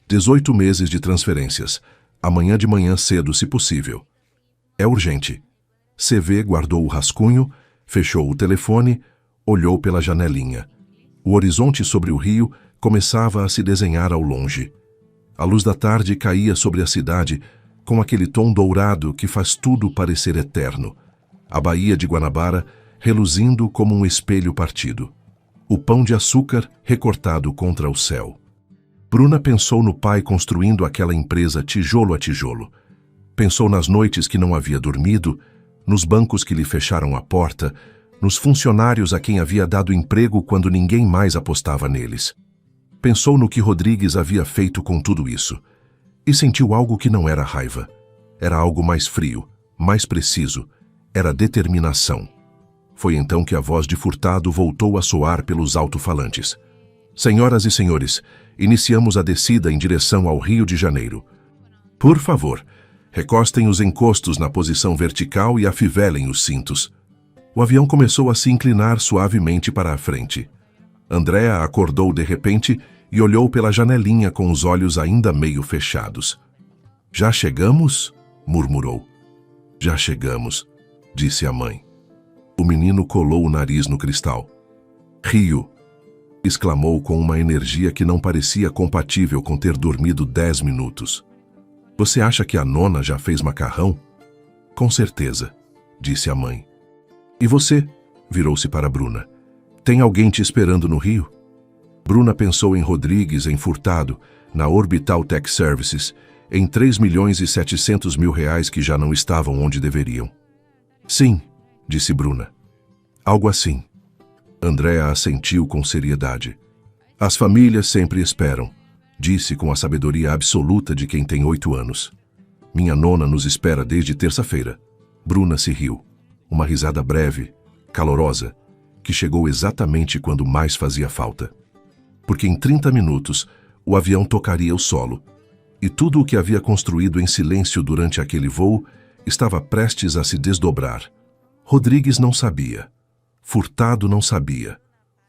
18 meses de transferências. Amanhã de manhã cedo, se possível. É urgente. CV guardou o rascunho, fechou o telefone, olhou pela janelinha. O horizonte sobre o rio começava a se desenhar ao longe. A luz da tarde caía sobre a cidade com aquele tom dourado que faz tudo parecer eterno. A Baía de Guanabara reluzindo como um espelho partido. O pão de açúcar recortado contra o céu. Bruna pensou no pai construindo aquela empresa tijolo a tijolo. Pensou nas noites que não havia dormido, nos bancos que lhe fecharam a porta, nos funcionários a quem havia dado emprego quando ninguém mais apostava neles. Pensou no que Rodrigues havia feito com tudo isso. E sentiu algo que não era raiva. Era algo mais frio, mais preciso. Era determinação. Foi então que a voz de Furtado voltou a soar pelos alto-falantes. Senhoras e senhores, iniciamos a descida em direção ao Rio de Janeiro. Por favor, recostem os encostos na posição vertical e afivelem os cintos. O avião começou a se inclinar suavemente para a frente. Andréa acordou de repente e olhou pela janelinha com os olhos ainda meio fechados. Já chegamos? Murmurou. Já chegamos, disse a mãe. O menino colou o nariz no cristal. Rio! Exclamou com uma energia que não parecia compatível com ter dormido 10 minutos. Você acha que a nona já fez macarrão? Com certeza, disse a mãe. E você? Virou-se para Bruna. Tem alguém te esperando no Rio? Bruna pensou em Rodrigues, em Furtado, na Orbital Tech Services, em 3.700.000 reais que já não estavam onde deveriam. Sim, disse Bruna. Algo assim. Andréa assentiu com seriedade. As famílias sempre esperam, disse com a sabedoria absoluta de quem tem 8 anos. Minha nona nos espera desde terça-feira. Bruna se riu. Uma risada breve, calorosa, que chegou exatamente quando mais fazia falta. Porque em 30 minutos o avião tocaria o solo, e tudo o que havia construído em silêncio durante aquele voo estava prestes a se desdobrar. Rodrigues não sabia. Furtado não sabia.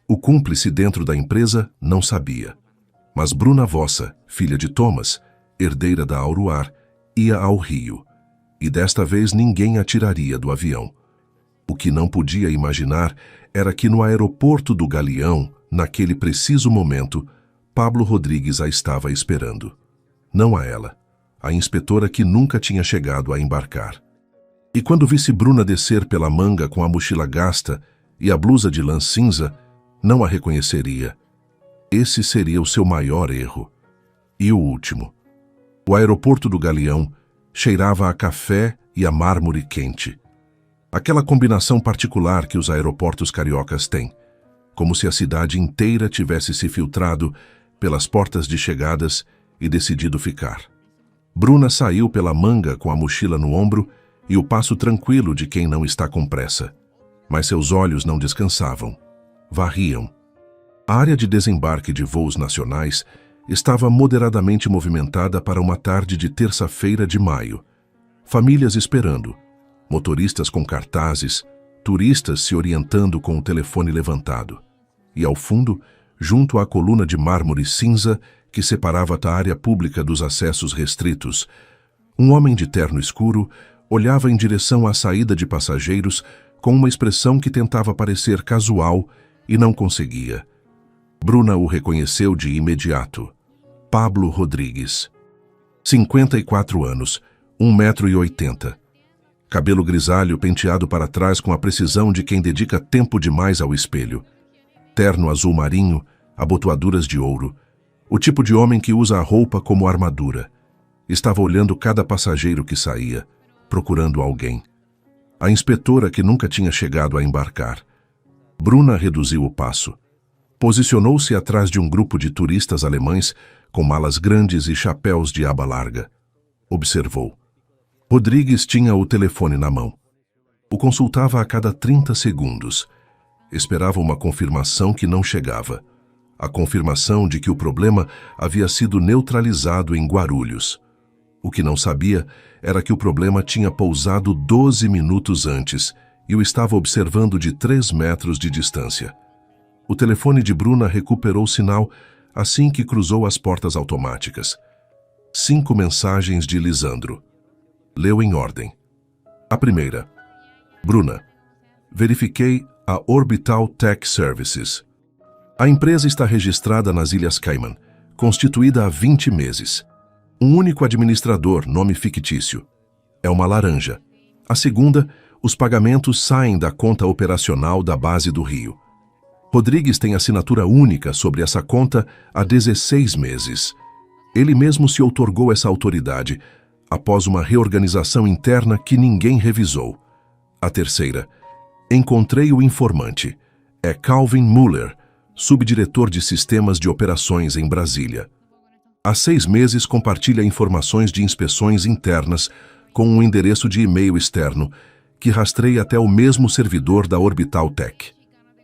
O cúmplice dentro da empresa não sabia. Mas Bruna Vossa, filha de Thomas, herdeira da Auroar, ia ao Rio. E desta vez ninguém a tiraria do avião. O que não podia imaginar era que no aeroporto do Galeão, naquele preciso momento, Pablo Rodrigues a estava esperando. Não a ela, a inspetora que nunca tinha chegado a embarcar. E quando visse Bruna descer pela manga com a mochila gasta e a blusa de lã cinza, não a reconheceria. Esse seria o seu maior erro. E o último. O aeroporto do Galeão cheirava a café e a mármore quente. Aquela combinação particular que os aeroportos cariocas têm, como se a cidade inteira tivesse se filtrado pelas portas de chegadas e decidido ficar. Bruna saiu pela manga com a mochila no ombro e o passo tranquilo de quem não está com pressa. Mas seus olhos não descansavam. Varriam. A área de desembarque de voos nacionais estava moderadamente movimentada para uma tarde de terça-feira de maio. Famílias esperando, motoristas com cartazes, turistas se orientando com o telefone levantado. E ao fundo, junto à coluna de mármore cinza que separava a área pública dos acessos restritos, um homem de terno escuro olhava em direção à saída de passageiros com uma expressão que tentava parecer casual e não conseguia. Bruna o reconheceu de imediato. Pablo Rodrigues. 54 anos, 1,80 m. Cabelo grisalho penteado para trás com a precisão de quem dedica tempo demais ao espelho. Terno azul marinho, abotoaduras de ouro. O tipo de homem que usa a roupa como armadura. Estava olhando cada passageiro que saía, procurando alguém. A inspetora que nunca tinha chegado a embarcar. Bruna reduziu o passo. Posicionou-se atrás de um grupo de turistas alemães com malas grandes e chapéus de aba larga. Observou. Rodrigues tinha o telefone na mão. O consultava a cada 30 segundos. Esperava uma confirmação que não chegava. A confirmação de que o problema havia sido neutralizado em Guarulhos. O que não sabia era que o problema tinha pousado 12 minutos antes e o estava observando de 3 metros de distância. O telefone de Bruna recuperou o sinal assim que cruzou as portas automáticas. 5 mensagens de Lisandro. Leu em ordem. A primeira. Bruna, verifiquei a Orbital Tech Services. A empresa está registrada nas Ilhas Cayman, constituída há 20 meses. Um único administrador, nome fictício. É uma laranja. A segunda, os pagamentos saem da conta operacional da base do Rio. Rodrigues tem assinatura única sobre essa conta há 16 meses. Ele mesmo se outorgou essa autoridade, após uma reorganização interna que ninguém revisou. A terceira, encontrei o informante. É Calvin Muller, subdiretor de sistemas de operações em Brasília. Há 6 meses compartilha informações de inspeções internas com um endereço de e-mail externo que rastreia até o mesmo servidor da Orbital Tech.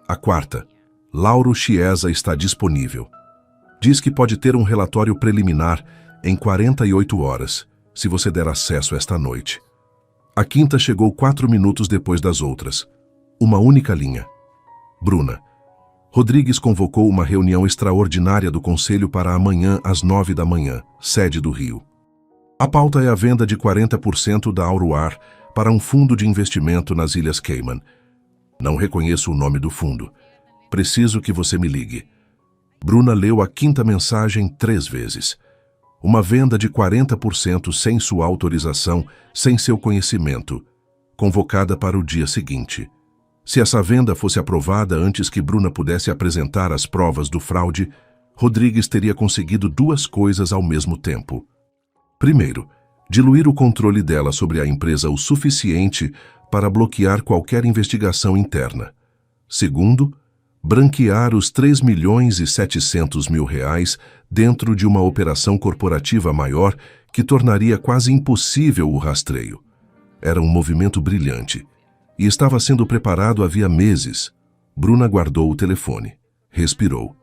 A quarta, Lauro Chiesa está disponível. Diz que pode ter um relatório preliminar em 48 horas, se você der acesso esta noite. A quinta chegou 4 minutos depois das outras. Uma única linha. Bruna. Rodrigues convocou uma reunião extraordinária do Conselho para amanhã às 9 da manhã, sede do Rio. A pauta é a venda de 40% da Auroar para um fundo de investimento nas Ilhas Cayman. Não reconheço o nome do fundo. Preciso que você me ligue. Bruna leu a 5ª mensagem 3 vezes. Uma venda de 40% sem sua autorização, sem seu conhecimento, convocada para o dia seguinte. Se essa venda fosse aprovada antes que Bruna pudesse apresentar as provas do fraude, Rodrigues teria conseguido 2 coisas ao mesmo tempo. Primeiro, diluir o controle dela sobre a empresa o suficiente para bloquear qualquer investigação interna. Segundo, branquear os 3.700.000 dentro de uma operação corporativa maior que tornaria quase impossível o rastreio. Era um movimento brilhante e estava sendo preparado havia meses. Bruna guardou o telefone. Respirou.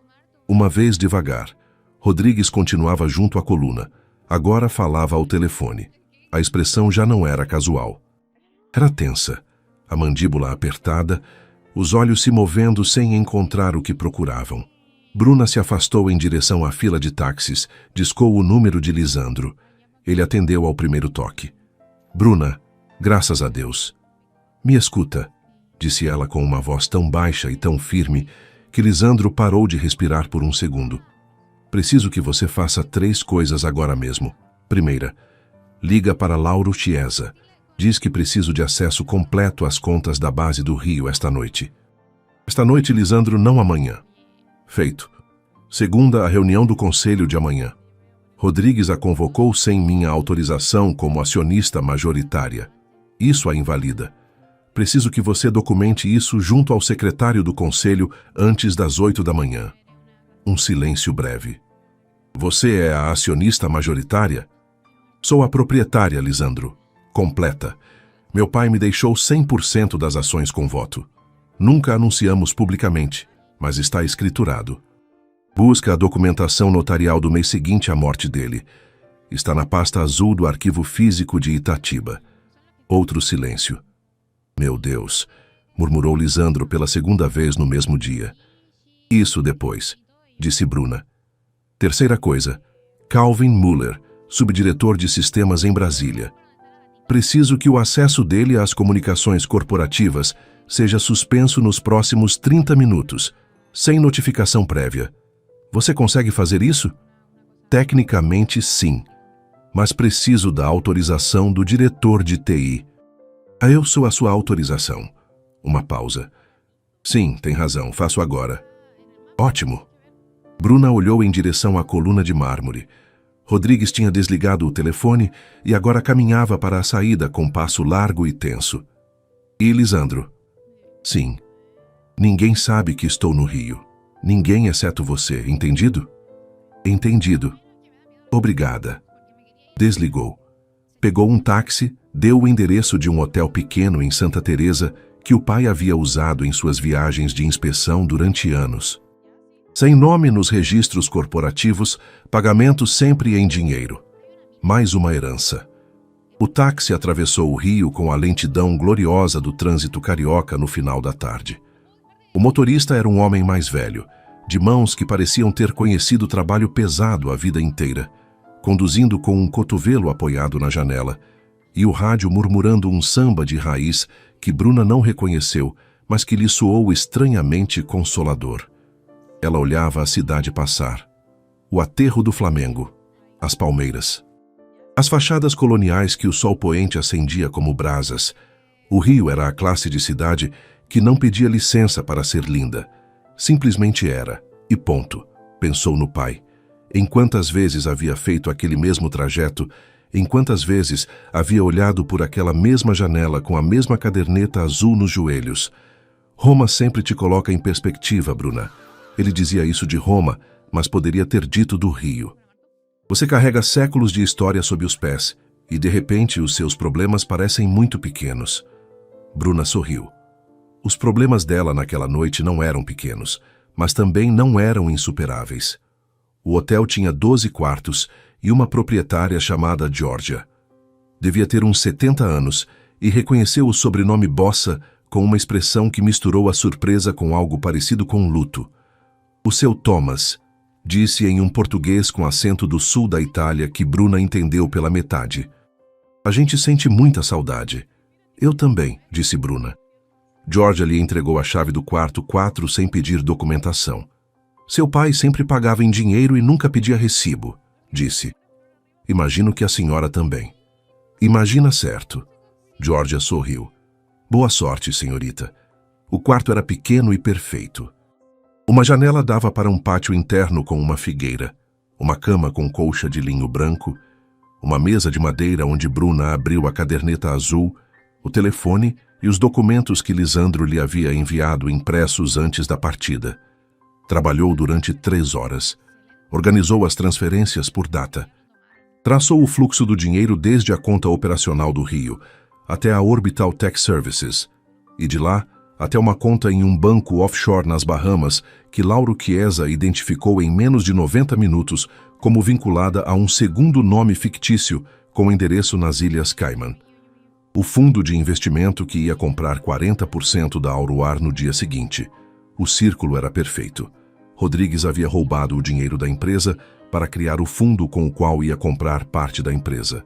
Uma vez devagar. Rodrigues continuava junto à coluna. Agora falava ao telefone. A expressão já não era casual. Era tensa, a mandíbula apertada, os olhos se movendo sem encontrar o que procuravam. Bruna se afastou em direção à fila de táxis, discou o número de Lisandro. Ele atendeu ao primeiro toque. Bruna, graças a Deus. Me escuta, disse ela com uma voz tão baixa e tão firme que Lisandro parou de respirar por um segundo. Preciso que você faça 3 coisas agora mesmo. Primeira, liga para Lauro Chiesa. Diz que preciso de acesso completo às contas da base do Rio esta noite. Esta noite, Lisandro, não amanhã. Feito. Segunda, a reunião do conselho de amanhã. Rodrigues a convocou sem minha autorização como acionista majoritária. Isso a invalida. Preciso que você documente isso junto ao secretário do conselho antes das 8 da manhã. Um silêncio breve. Você é a acionista majoritária? Sou a proprietária, Lisandro. Completa. Meu pai me deixou 100% das ações com voto. Nunca anunciamos publicamente, mas está escriturado. Busca a documentação notarial do mês seguinte à morte dele. Está na pasta azul do arquivo físico de Itatiba. Outro silêncio. Meu Deus, murmurou Lisandro pela segunda vez no mesmo dia. Isso depois, disse Bruna. Terceira coisa, Calvin Muller, subdiretor de sistemas em Brasília. Preciso que o acesso dele às comunicações corporativas seja suspenso nos próximos 30 minutos, sem notificação prévia. Você consegue fazer isso? Tecnicamente, sim, mas preciso da autorização do diretor de TI. Eu sou a sua autorização. Uma pausa. Sim, tem razão, faço agora. Ótimo. Bruna olhou em direção à coluna de mármore. Rodrigues tinha desligado o telefone e agora caminhava para a saída com passo largo e tenso. E Lisandro? Sim. Ninguém sabe que estou no Rio. Ninguém exceto você, entendido? Entendido. Obrigada. Desligou. Pegou um táxi, deu o endereço de um hotel pequeno em Santa Teresa que o pai havia usado em suas viagens de inspeção durante anos. Sem nome nos registros corporativos, pagamento sempre em dinheiro. Mais uma herança. O táxi atravessou o Rio com a lentidão gloriosa do trânsito carioca no final da tarde. O motorista era um homem mais velho, de mãos que pareciam ter conhecido trabalho pesado a vida inteira, conduzindo com um cotovelo apoiado na janela, e o rádio murmurando um samba de raiz que Bruna não reconheceu, mas que lhe soou estranhamente consolador. Ela olhava a cidade passar. O aterro do Flamengo. As palmeiras. As fachadas coloniais que o sol poente acendia como brasas. O Rio era a classe de cidade que não pedia licença para ser linda. Simplesmente era. E ponto. Pensou no pai. Em quantas vezes havia feito aquele mesmo trajeto, em quantas vezes havia olhado por aquela mesma janela com a mesma caderneta azul nos joelhos. Roma sempre te coloca em perspectiva, Bruna. Ele dizia isso de Roma, mas poderia ter dito do Rio. Você carrega séculos de história sob os pés, e de repente os seus problemas parecem muito pequenos. Bruna sorriu. Os problemas dela naquela noite não eram pequenos, mas também não eram insuperáveis. O hotel tinha 12 quartos e uma proprietária chamada Georgia. Devia ter uns 70 anos e reconheceu o sobrenome Bossa com uma expressão que misturou a surpresa com algo parecido com luto. O seu Thomas, disse em um português com acento do sul da Itália que Bruna entendeu pela metade. A gente sente muita saudade. Eu também, disse Bruna. Georgia lhe entregou a chave do quarto 4 sem pedir documentação. Seu pai sempre pagava em dinheiro e nunca pedia recibo, disse. Imagino que a senhora também. Imagina certo. Georgia sorriu. Boa sorte, senhorita. O quarto era pequeno e perfeito. Uma janela dava para um pátio interno com uma figueira, uma cama com colcha de linho branco, uma mesa de madeira onde Bruna abriu a caderneta azul, o telefone e os documentos que Lisandro lhe havia enviado impressos antes da partida. Trabalhou durante 3 horas. Organizou as transferências por data. Traçou o fluxo do dinheiro desde a conta operacional do Rio até a Orbital Tech Services e de lá até uma conta em um banco offshore nas Bahamas que Lauro Chiesa identificou em menos de 90 minutos como vinculada a um segundo nome fictício com endereço nas Ilhas Cayman. O fundo de investimento que ia comprar 40% da Auroar no dia seguinte. O círculo era perfeito. Rodrigues havia roubado o dinheiro da empresa para criar o fundo com o qual ia comprar parte da empresa.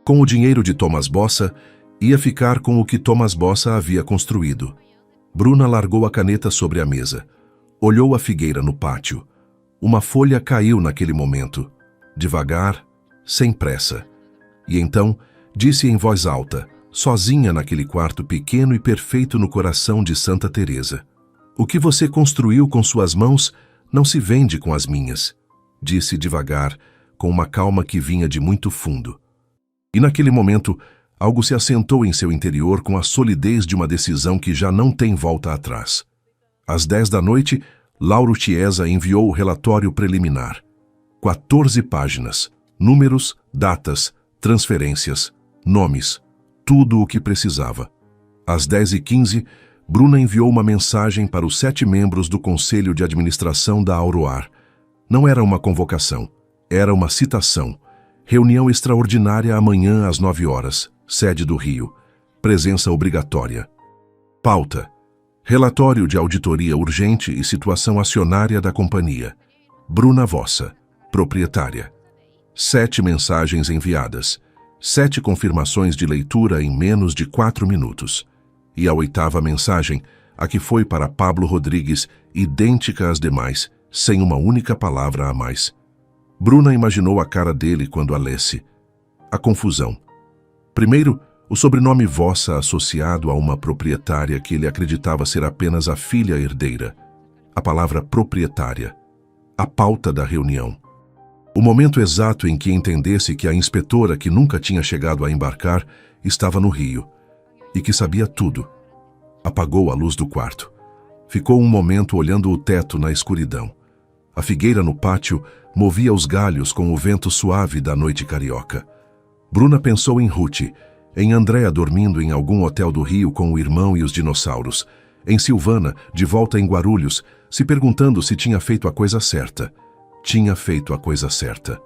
Com o dinheiro de Thomas Bossa, ia ficar com o que Thomas Bossa havia construído. Bruna largou a caneta sobre a mesa. Olhou a figueira no pátio. Uma folha caiu naquele momento, devagar, sem pressa. E então disse em voz alta, sozinha naquele quarto pequeno e perfeito no coração de Santa Teresa: "O que você construiu com suas mãos não se vende com as minhas", disse devagar, com uma calma que vinha de muito fundo. E naquele momento, algo se assentou em seu interior com a solidez de uma decisão que já não tem volta atrás. Às 10 da noite, Lauro Chiesa enviou o relatório preliminar. 14 páginas, números, datas, transferências, nomes, tudo o que precisava. Às 10h15, Bruna enviou uma mensagem para os 7 membros do Conselho de Administração da Auroar. Não era uma convocação, era uma citação. Reunião extraordinária amanhã às 9 horas, sede do Rio. Presença obrigatória. Pauta: relatório de auditoria urgente e situação acionária da companhia. Bruna Vossa, proprietária. 7 mensagens enviadas. 7 confirmações de leitura em menos de 4 minutos. E a 8ª mensagem, a que foi para Pablo Rodrigues, idêntica às demais, sem uma única palavra a mais. Bruna imaginou a cara dele quando a lesse. A confusão. Primeiro, o sobrenome Vossa associado a uma proprietária que ele acreditava ser apenas a filha herdeira. A palavra proprietária. A pauta da reunião. O momento exato em que entendesse que a inspetora que nunca tinha chegado a embarcar estava no Rio e que sabia tudo. Apagou a luz do quarto. Ficou um momento olhando o teto na escuridão. A figueira no pátio movia os galhos com o vento suave da noite carioca. Bruna pensou em Ruth, em Andréa dormindo em algum hotel do Rio com o irmão e os dinossauros, em Silvana, de volta em Guarulhos, se perguntando se tinha feito a coisa certa. Tinha feito a coisa certa.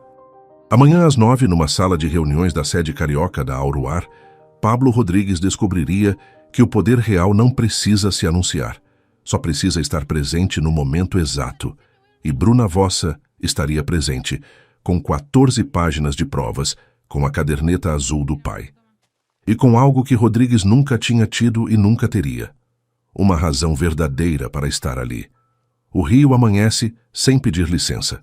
Amanhã às 9, numa sala de reuniões da sede carioca da Auroar, Pablo Rodrigues descobriria que o poder real não precisa se anunciar, só precisa estar presente no momento exato. E Bruna Vossa estaria presente, com 14 páginas de provas, com a caderneta azul do pai. E com algo que Rodrigues nunca tinha tido e nunca teria. Uma razão verdadeira para estar ali. O Rio amanhece sem pedir licença.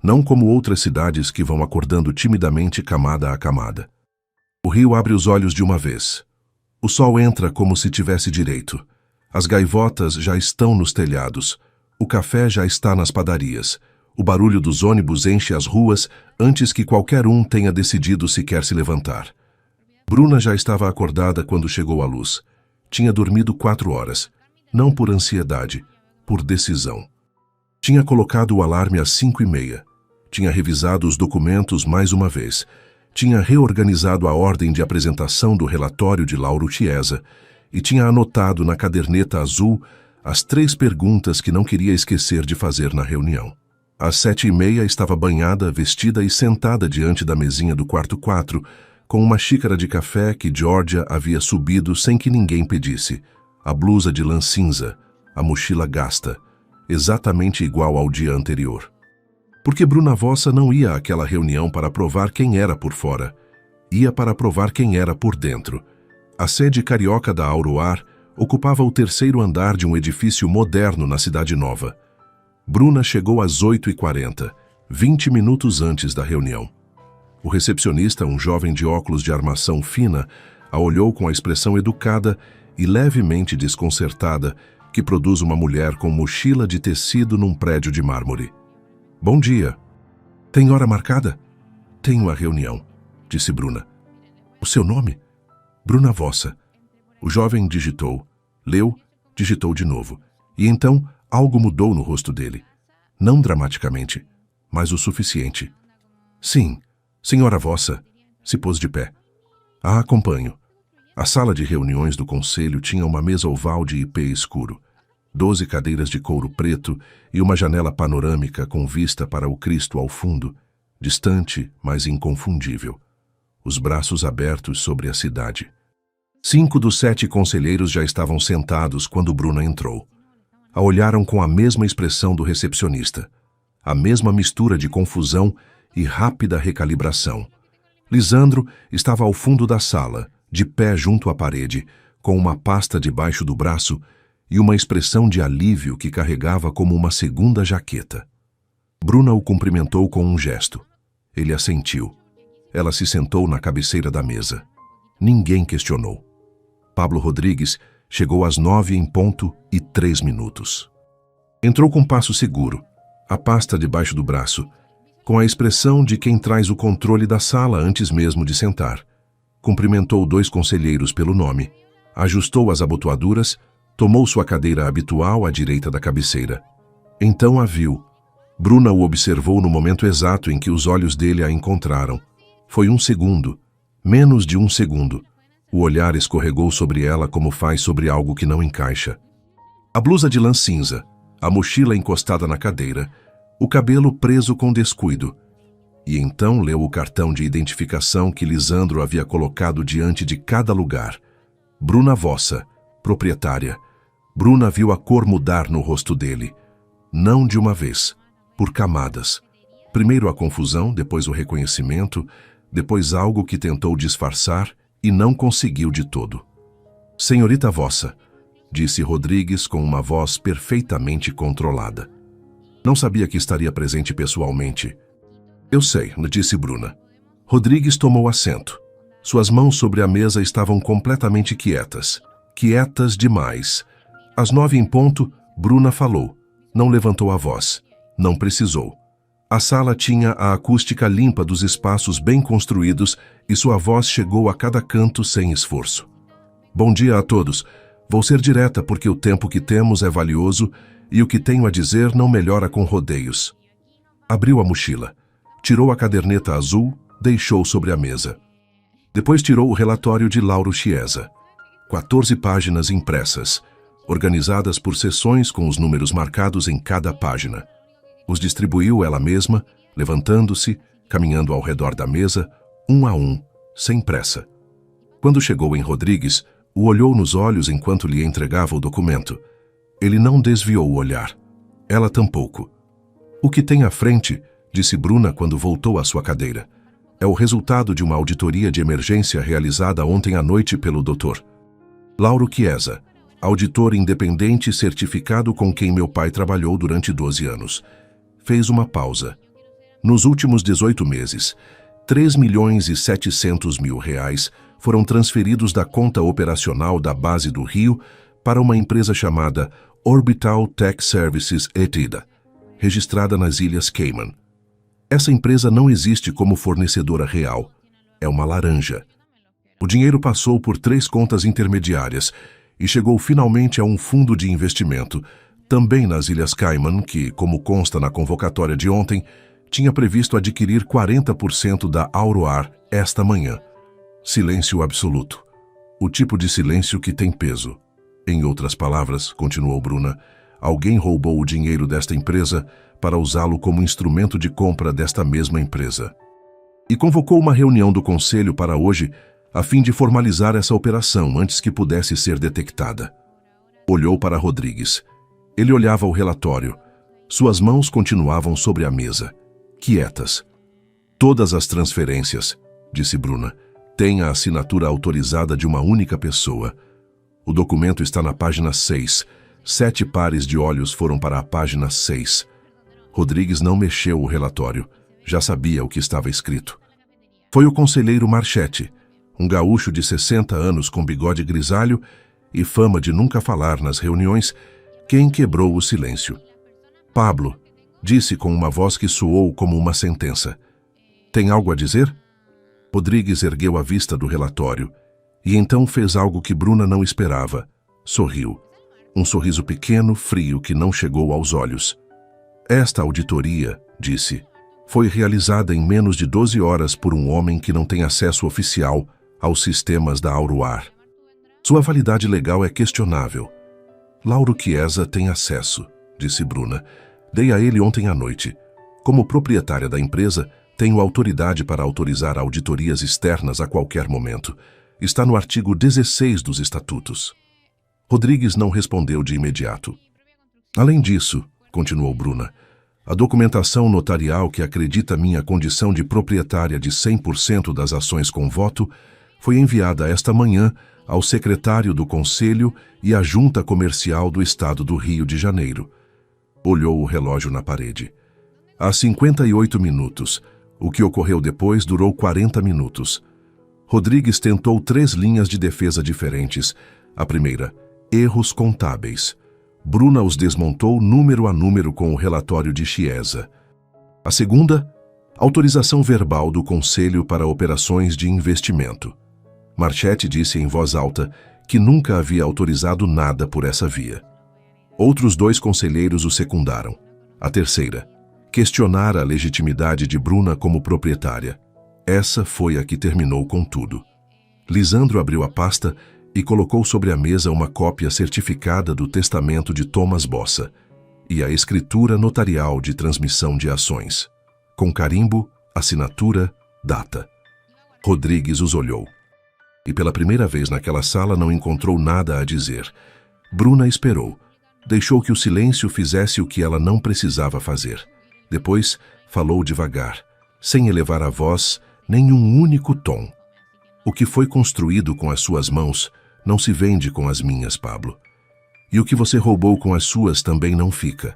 Não como outras cidades que vão acordando timidamente camada a camada. O Rio abre os olhos de uma vez. O sol entra como se tivesse direito. As gaivotas já estão nos telhados. O café já está nas padarias. O barulho dos ônibus enche as ruas antes que qualquer um tenha decidido sequer se levantar. Bruna já estava acordada quando chegou a luz. Tinha dormido 4 horas. Não por ansiedade, por decisão. Tinha colocado o alarme às 5h30. Tinha revisado os documentos mais uma vez. Tinha reorganizado a ordem de apresentação do relatório de Lauro Chiesa e tinha anotado na caderneta azul as 3 perguntas que não queria esquecer de fazer na reunião. Às 7h30 estava banhada, vestida e sentada diante da mesinha do quarto 4, com uma xícara de café que Georgia havia subido sem que ninguém pedisse, a blusa de lã cinza, a mochila gasta, exatamente igual ao dia anterior. Porque Bruna Vossa não ia àquela reunião para provar quem era por fora, ia para provar quem era por dentro. A sede carioca da Auroar ocupava o 3º andar de um edifício moderno na Cidade Nova. Bruna chegou às 8h40, 20 minutos antes da reunião. O recepcionista, um jovem de óculos de armação fina, a olhou com a expressão educada e levemente desconcertada que produz uma mulher com mochila de tecido num prédio de mármore. "Bom dia. Tem hora marcada?" "Tenho a reunião", disse Bruna. "O seu nome?" "Bruna Vossa." O jovem digitou, leu, digitou de novo. E então algo mudou no rosto dele. Não dramaticamente, mas o suficiente. "Sim, senhora Vossa." Se pôs de pé. "A acompanho." A sala de reuniões do conselho tinha uma mesa oval de ipê escuro, 12 cadeiras de couro preto e uma janela panorâmica com vista para o Cristo ao fundo, distante, mas inconfundível. Os braços abertos sobre a cidade. 5 dos 7 conselheiros já estavam sentados quando Bruna entrou. A olharam com a mesma expressão do recepcionista, a mesma mistura de confusão e rápida recalibração. Lisandro estava ao fundo da sala, de pé junto à parede, com uma pasta debaixo do braço e uma expressão de alívio que carregava como uma segunda jaqueta. Bruna o cumprimentou com um gesto. Ele assentiu. Ela se sentou na cabeceira da mesa. Ninguém questionou. Pablo Rodrigues chegou às 9h03. Entrou com passo seguro, a pasta debaixo do braço, com a expressão de quem traz o controle da sala antes mesmo de sentar. Cumprimentou 2 conselheiros pelo nome, ajustou as abotoaduras, tomou sua cadeira habitual à direita da cabeceira. Então a viu. Bruna o observou no momento exato em que os olhos dele a encontraram. Foi 1 segundo, menos de 1 segundo. O olhar escorregou sobre ela como faz sobre algo que não encaixa. A blusa de lã cinza, a mochila encostada na cadeira, o cabelo preso com descuido. E então leu o cartão de identificação que Lisandro havia colocado diante de cada lugar. Bruna Vossa, proprietária. Bruna viu a cor mudar no rosto dele. Não de uma vez, por camadas. Primeiro a confusão, depois o reconhecimento, depois algo que tentou disfarçar e não conseguiu de todo. Senhorita Vossa, disse Rodrigues com uma voz perfeitamente controlada. Não sabia que estaria presente pessoalmente. Eu sei, disse Bruna. Rodrigues tomou assento. Suas mãos sobre a mesa estavam completamente quietas. Quietas demais. Às 9h, Bruna falou. Não levantou a voz. Não precisou. A sala tinha a acústica limpa dos espaços bem construídos e sua voz chegou a cada canto sem esforço. Bom dia a todos. Vou ser direta porque o tempo que temos é valioso e o que tenho a dizer não melhora com rodeios. Abriu a mochila. Tirou a caderneta azul, deixou sobre a mesa. Depois tirou o relatório de Lauro Chiesa. 14 páginas impressas, organizadas por seções com os números marcados em cada página. Os distribuiu ela mesma, levantando-se, caminhando ao redor da mesa, um a um, sem pressa. Quando chegou em Rodrigues, o olhou nos olhos enquanto lhe entregava o documento. Ele não desviou o olhar. Ela tampouco. O que tem à frente, disse Bruna quando voltou à sua cadeira, é o resultado de uma auditoria de emergência realizada ontem à noite pelo Dr. Lauro Chiesa, auditor independente certificado com quem meu pai trabalhou durante 12 anos. Fez uma pausa. Nos últimos 18 meses, 3.700.000 foram transferidos da conta operacional da base do Rio para uma empresa chamada Orbital Tech Services Ltda, registrada nas Ilhas Cayman. Essa empresa não existe como fornecedora real. É uma laranja. O dinheiro passou por 3 contas intermediárias e chegou finalmente a um fundo de investimento, também nas Ilhas Cayman, que, como consta na convocatória de ontem, tinha previsto adquirir 40% da Auroar esta manhã. Silêncio absoluto. O tipo de silêncio que tem peso. Em outras palavras, continuou Bruna, alguém roubou o dinheiro desta empresa para usá-lo como instrumento de compra desta mesma empresa. E convocou uma reunião do conselho para hoje, a fim de formalizar essa operação antes que pudesse ser detectada. Olhou para Rodrigues. Ele olhava o relatório. Suas mãos continuavam sobre a mesa, quietas. Todas as transferências, disse Bruna, têm a assinatura autorizada de uma única pessoa. O documento está na página 6. 7 pares de olhos foram para a página 6. Rodrigues não mexeu o relatório. Já sabia o que estava escrito. Foi o conselheiro Marchetti, um gaúcho de 60 anos com bigode grisalho e fama de nunca falar nas reuniões, quem quebrou o silêncio. Pablo, disse com uma voz que soou como uma sentença. Tem algo a dizer? Rodrigues ergueu a vista do relatório e então fez algo que Bruna não esperava. Sorriu. Um sorriso pequeno, frio, que não chegou aos olhos. Esta auditoria, disse, foi realizada em menos de 12 horas por um homem que não tem acesso oficial aos sistemas da Auroar. Sua validade legal é questionável. Lauro Chiesa tem acesso, disse Bruna. Dei a ele ontem à noite. Como proprietária da empresa, tenho autoridade para autorizar auditorias externas a qualquer momento. Está no artigo 16 dos estatutos. Rodrigues não respondeu de imediato. Além disso, continuou Bruna, a documentação notarial que acredita minha condição de proprietária de 100% das ações com voto foi enviada esta manhã ao secretário do Conselho e à Junta Comercial do Estado do Rio de Janeiro. Olhou o relógio na parede. Há 58 minutos. O que ocorreu depois durou 40 minutos. Rodrigues tentou 3 linhas de defesa diferentes. A primeira, erros contábeis. Bruna os desmontou número a número com o relatório de Chiesa. A segunda, autorização verbal do Conselho para operações de investimento. Marchetti disse em voz alta que nunca havia autorizado nada por essa via. Outros 2 conselheiros o secundaram. A terceira, questionar a legitimidade de Bruna como proprietária. Essa foi a que terminou com tudo. Lisandro abriu a pasta e colocou sobre a mesa uma cópia certificada do testamento de Thomas Bossa e a escritura notarial de transmissão de ações, com carimbo, assinatura, data. Rodrigues os olhou. E pela primeira vez naquela sala não encontrou nada a dizer. Bruna esperou. Deixou que o silêncio fizesse o que ela não precisava fazer. Depois, falou devagar, sem elevar a voz nem um único tom. O que foi construído com as suas mãos não se vende com as minhas, Pablo. E o que você roubou com as suas também não fica.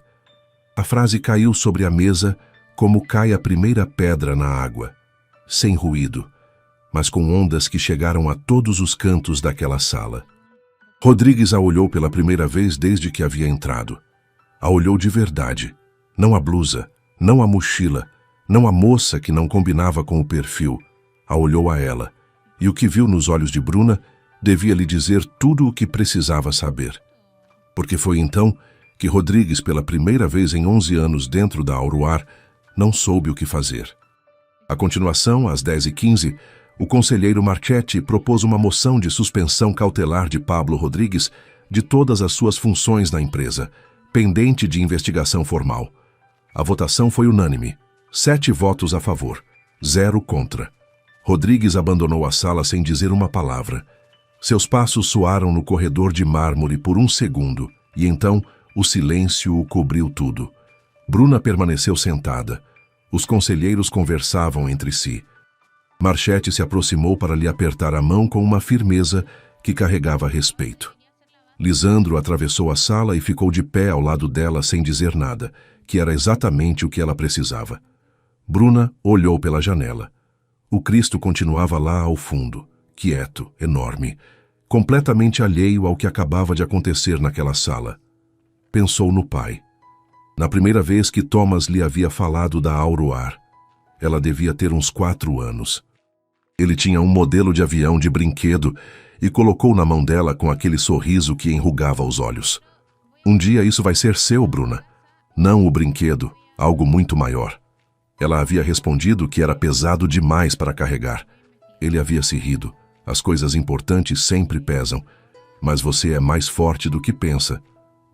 A frase caiu sobre a mesa como cai a primeira pedra na água, sem ruído, mas com ondas que chegaram a todos os cantos daquela sala. Rodrigues a olhou pela primeira vez desde que havia entrado. A olhou de verdade, não a blusa, não a mochila, não a moça que não combinava com o perfil. A olhou a ela, e o que viu nos olhos de Bruna devia lhe dizer tudo o que precisava saber. Porque foi então que Rodrigues, pela primeira vez em 11 anos dentro da Auroar, não soube o que fazer. A continuação, às 10h15, o conselheiro Marchetti propôs uma moção de suspensão cautelar de Pablo Rodrigues de todas as suas funções na empresa, pendente de investigação formal. A votação foi unânime, 7 votos a favor, 0 contra. Rodrigues abandonou a sala sem dizer uma palavra. Seus passos soaram no corredor de mármore por um segundo, e então o silêncio o cobriu tudo. Bruna permaneceu sentada. Os conselheiros conversavam entre si. Marchetti se aproximou para lhe apertar a mão com uma firmeza que carregava respeito. Lisandro atravessou a sala e ficou de pé ao lado dela sem dizer nada, que era exatamente o que ela precisava. Bruna olhou pela janela. O Cristo continuava lá ao fundo, quieto, enorme, completamente alheio ao que acabava de acontecer naquela sala. Pensou no pai. Na primeira vez que Thomas lhe havia falado da Auroar, ela devia ter uns 4 anos. Ele tinha um modelo de avião de brinquedo e colocou na mão dela com aquele sorriso que enrugava os olhos. Um dia isso vai ser seu, Bruna. Não o brinquedo, algo muito maior. Ela havia respondido que era pesado demais para carregar. Ele havia se rido. As coisas importantes sempre pesam, mas você é mais forte do que pensa.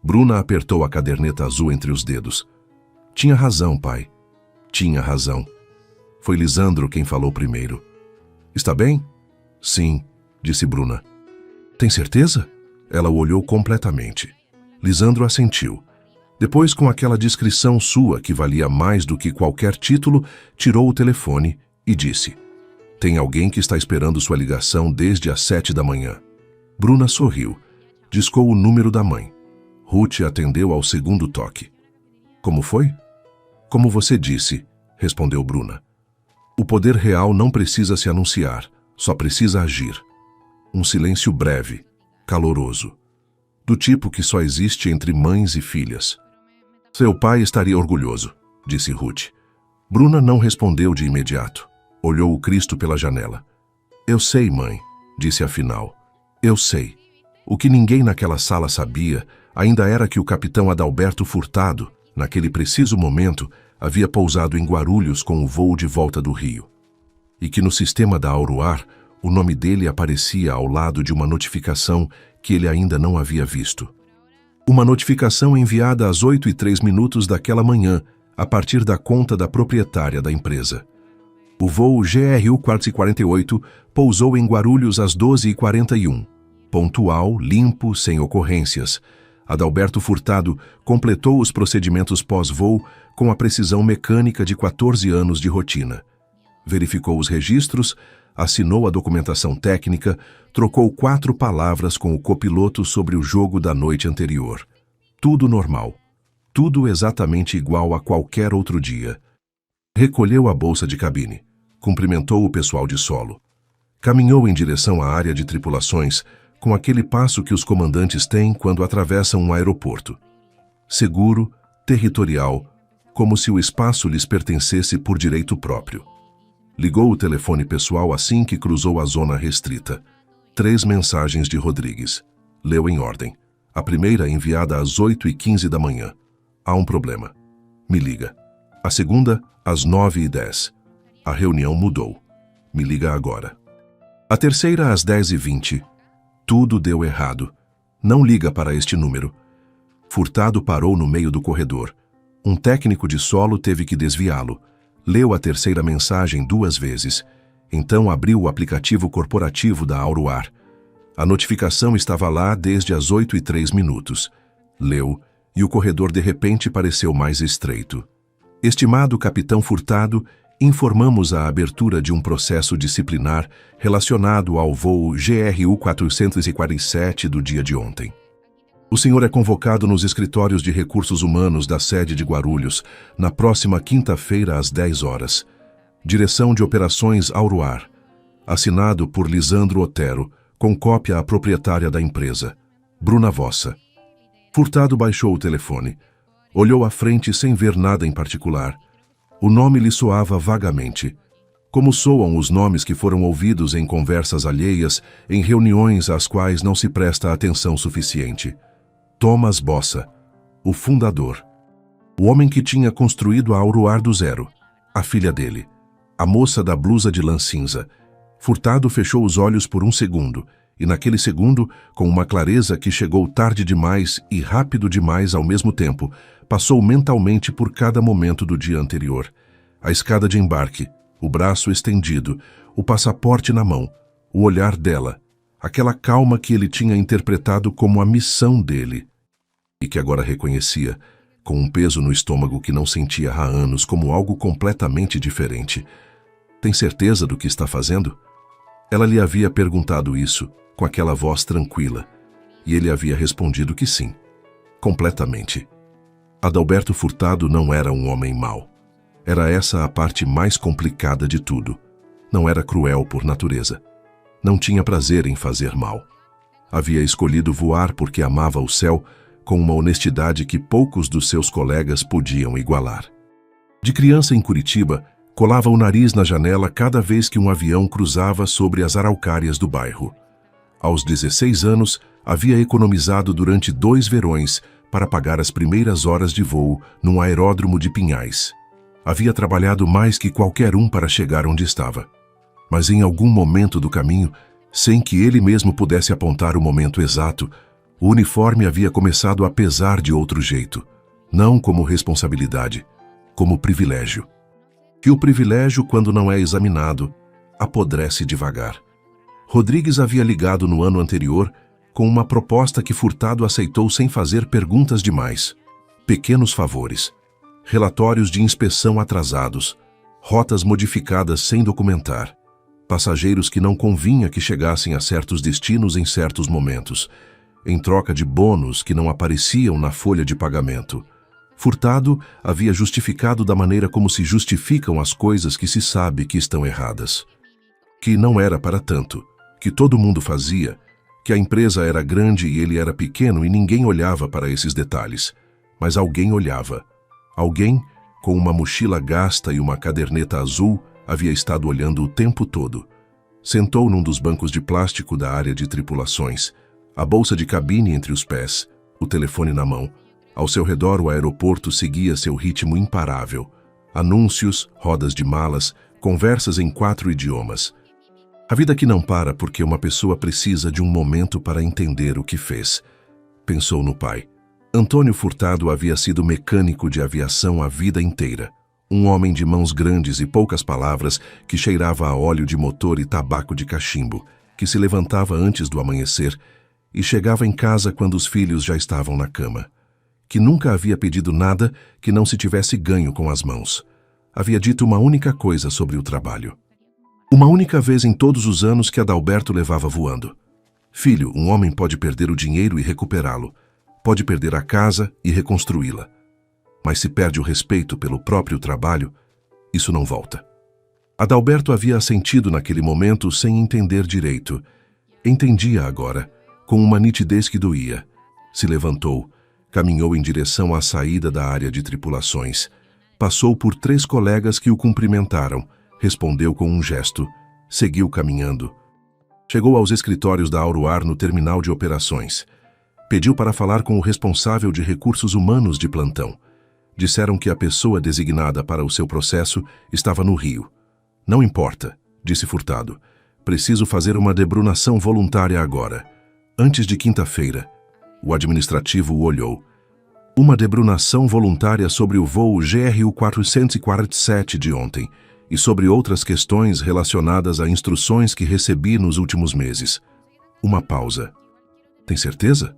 Bruna apertou a caderneta azul entre os dedos. Tinha razão, pai. Tinha razão. Foi Lisandro quem falou primeiro. Está bem? Sim, disse Bruna. Tem certeza? Ela o olhou completamente. Lisandro assentiu. Depois, com aquela discrição sua que valia mais do que qualquer título, tirou o telefone e disse: Tem alguém que está esperando sua ligação desde as 7 da manhã. Bruna sorriu. Discou o número da mãe. Ruth atendeu ao segundo toque. Como foi? Como você disse, respondeu Bruna. O poder real não precisa se anunciar, só precisa agir. Um silêncio breve, caloroso, do tipo que só existe entre mães e filhas. Seu pai estaria orgulhoso, disse Ruth. Bruna não respondeu de imediato. Olhou o Cristo pela janela. Eu sei, mãe, disse afinal. Eu sei. O que ninguém naquela sala sabia ainda era que o capitão Adalberto Furtado, naquele preciso momento, havia pousado em Guarulhos com o voo de volta do Rio. E que no sistema da Auroar, o nome dele aparecia ao lado de uma notificação que ele ainda não havia visto. Uma notificação enviada às 8h03 daquela manhã, a partir da conta da proprietária da empresa. O voo GRU 448 pousou em Guarulhos às 12h41. Pontual, limpo, sem ocorrências. Adalberto Furtado completou os procedimentos pós-voo com a precisão mecânica de 14 anos de rotina. Verificou os registros, assinou a documentação técnica, trocou 4 palavras com o copiloto sobre o jogo da noite anterior. Tudo normal. Tudo exatamente igual a qualquer outro dia. Recolheu a bolsa de cabine. Cumprimentou o pessoal de solo. Caminhou em direção à área de tripulações, com aquele passo que os comandantes têm quando atravessam um aeroporto. Seguro, territorial, como se o espaço lhes pertencesse por direito próprio. Ligou o telefone pessoal assim que cruzou a zona restrita. 3 mensagens de Rodrigues. Leu em ordem. A primeira enviada às 8h15 da manhã. Há um problema. Me liga. A segunda, às 9h10. A reunião mudou. Me liga agora. A terceira, às 10h20. Tudo deu errado. Não liga para este número. Furtado parou no meio do corredor. Um técnico de solo teve que desviá-lo. Leu a terceira mensagem 2 vezes. Então abriu o aplicativo corporativo da Auroar. A notificação estava lá desde as 8h03. Leu, e o corredor de repente pareceu mais estreito. Estimado Capitão Furtado, informamos a abertura de um processo disciplinar relacionado ao voo GRU 447 do dia de ontem. O senhor é convocado nos escritórios de recursos humanos da sede de Guarulhos, na próxima quinta-feira às 10 horas. Direção de Operações Auroar. Assinado por Lisandro Otero, com cópia à proprietária da empresa, Bruna Vossa. Furtado baixou o telefone. Olhou à frente sem ver nada em particular. O nome lhe soava vagamente. Como soam os nomes que foram ouvidos em conversas alheias, em reuniões às quais não se presta atenção suficiente. Thomas Bossa, o fundador. O homem que tinha construído a Auroar do zero. A filha dele. A moça da blusa de lã cinza. Furtado fechou os olhos por um segundo, e naquele segundo, com uma clareza que chegou tarde demais e rápido demais ao mesmo tempo, passou mentalmente por cada momento do dia anterior. A escada de embarque, o braço estendido, o passaporte na mão, o olhar dela, aquela calma que ele tinha interpretado como a missão dele, e que agora reconhecia, com um peso no estômago que não sentia há anos, como algo completamente diferente. Tem certeza do que está fazendo? Ela lhe havia perguntado isso, com aquela voz tranquila, e ele havia respondido que sim, completamente. Adalberto Furtado não era um homem mau. Era essa a parte mais complicada de tudo. Não era cruel por natureza. Não tinha prazer em fazer mal. Havia escolhido voar porque amava o céu, com uma honestidade que poucos dos seus colegas podiam igualar. De criança em Curitiba, colava o nariz na janela cada vez que um avião cruzava sobre as araucárias do bairro. Aos 16 anos, havia economizado durante 2 verões para pagar as primeiras horas de voo num aeródromo de Pinhais. Havia trabalhado mais que qualquer um para chegar onde estava. Mas em algum momento do caminho, sem que ele mesmo pudesse apontar o momento exato, o uniforme havia começado a pesar de outro jeito, não como responsabilidade, como privilégio. Que o privilégio, quando não é examinado, apodrece devagar. Rodrigues havia ligado no ano anterior com uma proposta que Furtado aceitou sem fazer perguntas demais. Pequenos favores, relatórios de inspeção atrasados, rotas modificadas sem documentar, passageiros que não convinha que chegassem a certos destinos em certos momentos, em troca de bônus que não apareciam na folha de pagamento. Furtado havia justificado da maneira como se justificam as coisas que se sabe que estão erradas. Que não era para tanto, que todo mundo fazia, que a empresa era grande e ele era pequeno e ninguém olhava para esses detalhes. Mas alguém olhava. Alguém, com uma mochila gasta e uma caderneta azul, havia estado olhando o tempo todo. Sentou num dos bancos de plástico da área de tripulações, a bolsa de cabine entre os pés, o telefone na mão. Ao seu redor, o aeroporto seguia seu ritmo imparável. Anúncios, rodas de malas, conversas em 4 idiomas. A vida que não para porque uma pessoa precisa de um momento para entender o que fez. Pensou no pai. Antônio Furtado havia sido mecânico de aviação a vida inteira. Um homem de mãos grandes e poucas palavras que cheirava a óleo de motor e tabaco de cachimbo, que se levantava antes do amanhecer e chegava em casa quando os filhos já estavam na cama. Que nunca havia pedido nada que não se tivesse ganho com as mãos. Havia dito uma única coisa sobre o trabalho. Uma única vez em todos os anos que Adalberto levava voando. Filho, um homem pode perder o dinheiro e recuperá-lo. Pode perder a casa e reconstruí-la. Mas se perde o respeito pelo próprio trabalho, isso não volta. Adalberto havia assentido naquele momento sem entender direito. Entendia agora, com uma nitidez que doía. Se levantou, caminhou em direção à saída da área de tripulações. Passou por 3 colegas que o cumprimentaram, respondeu com um gesto, seguiu caminhando. Chegou aos escritórios da Auroar no terminal de operações. Pediu para falar com o responsável de recursos humanos de plantão. Disseram que a pessoa designada para o seu processo estava no Rio. Não importa, disse Furtado. Preciso fazer uma debrunação voluntária agora. Antes de quinta-feira. O administrativo o olhou. Uma debrunação voluntária sobre o voo GRU 447 de ontem e sobre outras questões relacionadas a instruções que recebi nos últimos meses. Uma pausa. Tem certeza?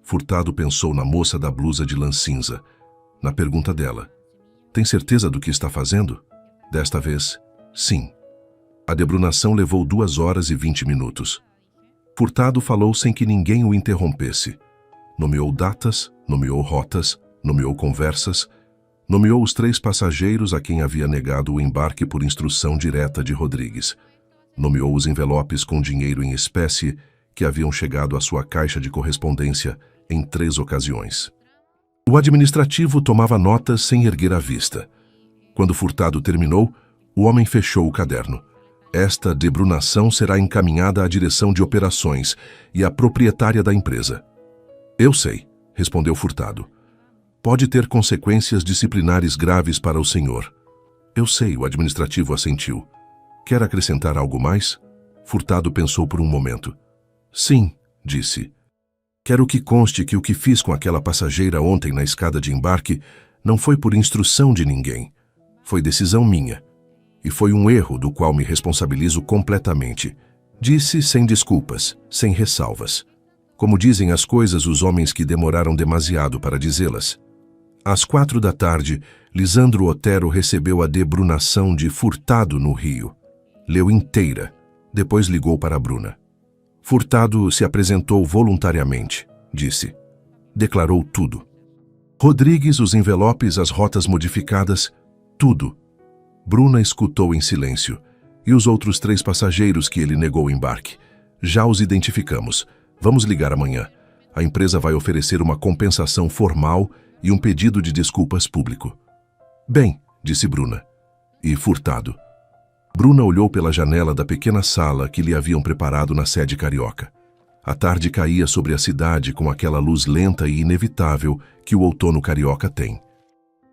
Furtado pensou na moça da blusa de lã cinza. Na pergunta dela. Tem certeza do que está fazendo? Desta vez, sim. A debrunação levou 2 horas e 20 minutos. Furtado falou sem que ninguém o interrompesse. Nomeou datas, nomeou rotas, nomeou conversas, nomeou os 3 passageiros a quem havia negado o embarque por instrução direta de Rodrigues. Nomeou os envelopes com dinheiro em espécie que haviam chegado à sua caixa de correspondência em 3 ocasiões. O administrativo tomava notas sem erguer a vista. Quando Furtado terminou, o homem fechou o caderno. Esta debrunação será encaminhada à direção de operações e à proprietária da empresa. Eu sei, respondeu Furtado. Pode ter consequências disciplinares graves para o senhor. Eu sei, o administrativo assentiu. Quer acrescentar algo mais? Furtado pensou por um momento. Sim, disse. Quero que conste que o que fiz com aquela passageira ontem na escada de embarque não foi por instrução de ninguém. Foi decisão minha. E foi um erro do qual me responsabilizo completamente. Disse sem desculpas, sem ressalvas. Como dizem as coisas os homens que demoraram demasiado para dizê-las. Às 4 da tarde, Lisandro Otero recebeu a debrunação de Furtado no Rio. Leu inteira. Depois ligou para Bruna. Furtado se apresentou voluntariamente, disse. Declarou tudo. Rodrigues, os envelopes, as rotas modificadas, tudo. Bruna escutou em silêncio. E os outros 3 passageiros que ele negou o embarque? Já os identificamos. Vamos ligar amanhã. A empresa vai oferecer uma compensação formal e um pedido de desculpas público. Bem, disse Bruna. E Furtado? Bruna olhou pela janela da pequena sala que lhe haviam preparado na sede carioca. A tarde caía sobre a cidade com aquela luz lenta e inevitável que o outono carioca tem.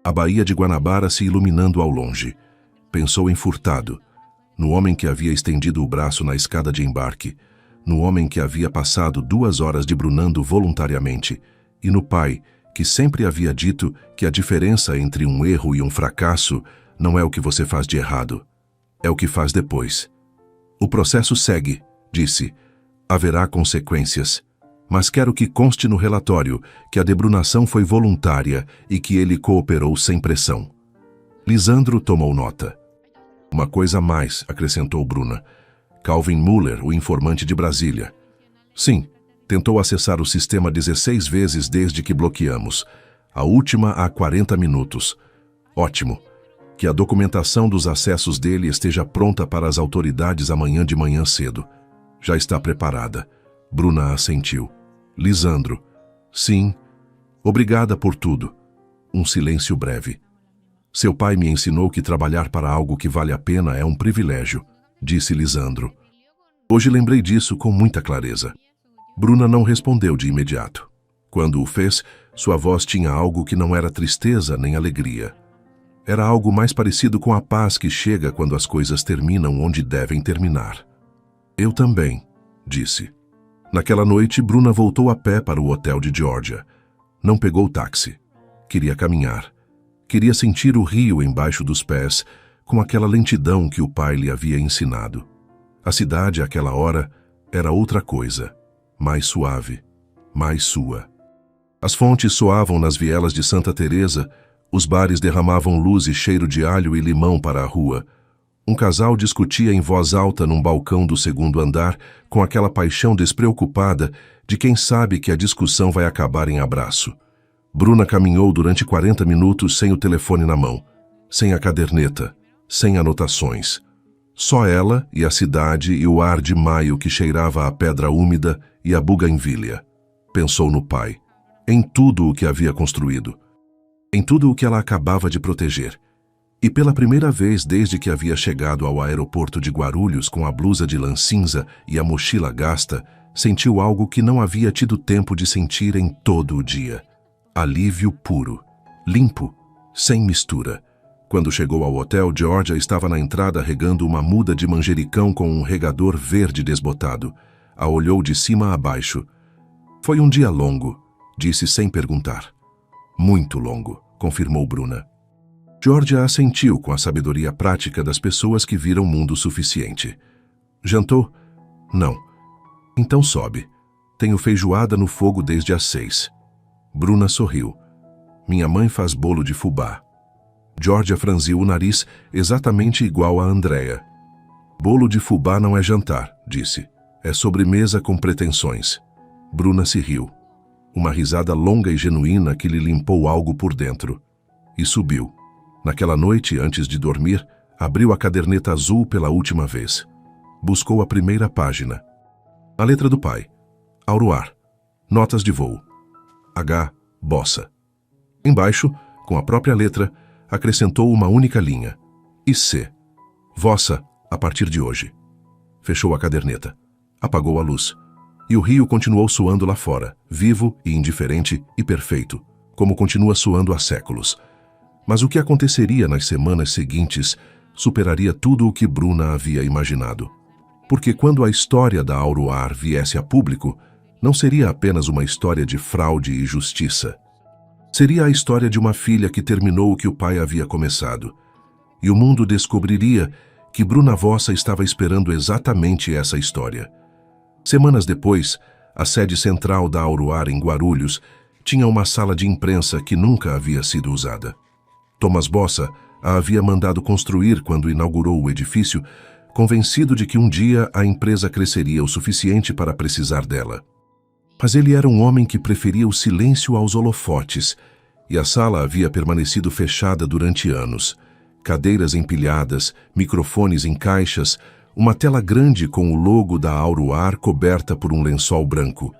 A Baía de Guanabara se iluminando ao longe. Pensou em Furtado, no homem que havia estendido o braço na escada de embarque, no homem que havia passado 2 horas debrunando voluntariamente, e no pai, que sempre havia dito que a diferença entre um erro e um fracasso não é o que você faz de errado, é o que faz depois. O processo segue, disse. Haverá consequências. Mas quero que conste no relatório que a debrunação foi voluntária e que ele cooperou sem pressão. Lisandro tomou nota. Uma coisa a mais, acrescentou Bruna. Calvin Muller, o informante de Brasília. Sim, tentou acessar o sistema 16 vezes desde que bloqueamos. A última há 40 minutos. Ótimo. Que a documentação dos acessos dele esteja pronta para as autoridades amanhã de manhã cedo. Já está preparada. Bruna assentiu. Lisandro. Sim. Obrigada por tudo. Um silêncio breve. Seu pai me ensinou que trabalhar para algo que vale a pena é um privilégio, disse Lisandro. Hoje lembrei disso com muita clareza. Bruna não respondeu de imediato. Quando o fez, sua voz tinha algo que não era tristeza nem alegria. Era algo mais parecido com a paz que chega quando as coisas terminam onde devem terminar. Eu também, disse. Naquela noite, Bruna voltou a pé para o hotel de Georgia. Não pegou táxi. Queria caminhar. Queria sentir o rio embaixo dos pés, com aquela lentidão que o pai lhe havia ensinado. A cidade, àquela hora, era outra coisa, mais suave, mais sua. As fontes soavam nas vielas de Santa Teresa, os bares derramavam luz e cheiro de alho e limão para a rua. Um casal discutia em voz alta num balcão do 2º andar, com aquela paixão despreocupada de quem sabe que a discussão vai acabar em abraço. Bruna caminhou durante 40 minutos sem o telefone na mão, sem a caderneta, sem anotações. Só ela e a cidade e o ar de maio que cheirava a pedra úmida e a buganvília. Pensou no pai, em tudo o que havia construído, em tudo o que ela acabava de proteger. E pela primeira vez desde que havia chegado ao aeroporto de Guarulhos com a blusa de lã cinza e a mochila gasta, sentiu algo que não havia tido tempo de sentir em todo o dia. Alívio puro, limpo, sem mistura. Quando chegou ao hotel, Georgia estava na entrada regando uma muda de manjericão com um regador verde desbotado. A olhou de cima a baixo. Foi um dia longo, disse sem perguntar. Muito longo, confirmou Bruna. Georgia assentiu com a sabedoria prática das pessoas que viram mundo suficiente. Jantou? Não. Então sobe. Tenho feijoada no fogo desde as 6. Bruna sorriu. Minha mãe faz bolo de fubá. Georgia franziu o nariz, exatamente igual a Andrea. Bolo de fubá não é jantar, disse. É sobremesa com pretensões. Bruna se riu. Uma risada longa e genuína que lhe limpou algo por dentro. E subiu. Naquela noite, antes de dormir, abriu a caderneta azul pela última vez. Buscou a primeira página. A letra do pai. Auroar. Notas de voo. H. Bossa. Embaixo, com a própria letra, acrescentou uma única linha. E C. Vossa, a partir de hoje. Fechou a caderneta. Apagou a luz. E o rio continuou soando lá fora, vivo e indiferente e perfeito, como continua soando há séculos. Mas o que aconteceria nas semanas seguintes superaria tudo o que Bruna havia imaginado. Porque quando a história da Auroar viesse a público, não seria apenas uma história de fraude e justiça. Seria a história de uma filha que terminou o que o pai havia começado. E o mundo descobriria que Bruna Vossa estava esperando exatamente essa história. Semanas depois, a sede central da Auroar em Guarulhos tinha uma sala de imprensa que nunca havia sido usada. Thomas Bossa a havia mandado construir quando inaugurou o edifício, convencido de que um dia a empresa cresceria o suficiente para precisar dela. Mas ele era um homem que preferia o silêncio aos holofotes, e a sala havia permanecido fechada durante anos. Cadeiras empilhadas, microfones em caixas, uma tela grande com o logo da Auroar coberta por um lençol branco.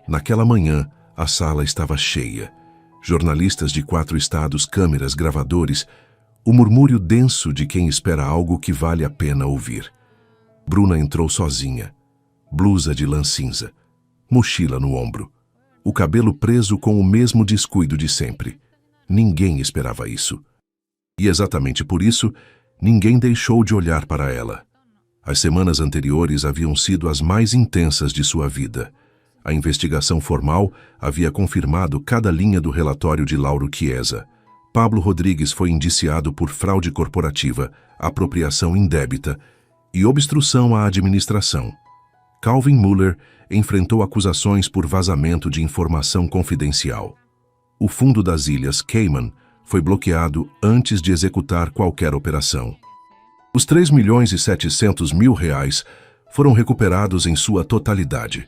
Naquela manhã, a sala estava cheia. Jornalistas de 4 estados, câmeras, gravadores, o murmúrio denso de quem espera algo que vale a pena ouvir. Bruna entrou sozinha. Blusa de lã cinza. Mochila no ombro. O cabelo preso com o mesmo descuido de sempre. Ninguém esperava isso. E exatamente por isso, ninguém deixou de olhar para ela. As semanas anteriores haviam sido as mais intensas de sua vida. A investigação formal havia confirmado cada linha do relatório de Lauro Chiesa. Pablo Rodrigues foi indiciado por fraude corporativa, apropriação indébita e obstrução à administração. Calvin Muller enfrentou acusações por vazamento de informação confidencial. O fundo das Ilhas Cayman foi bloqueado antes de executar qualquer operação. Os R$3.700.000 foram recuperados em sua totalidade.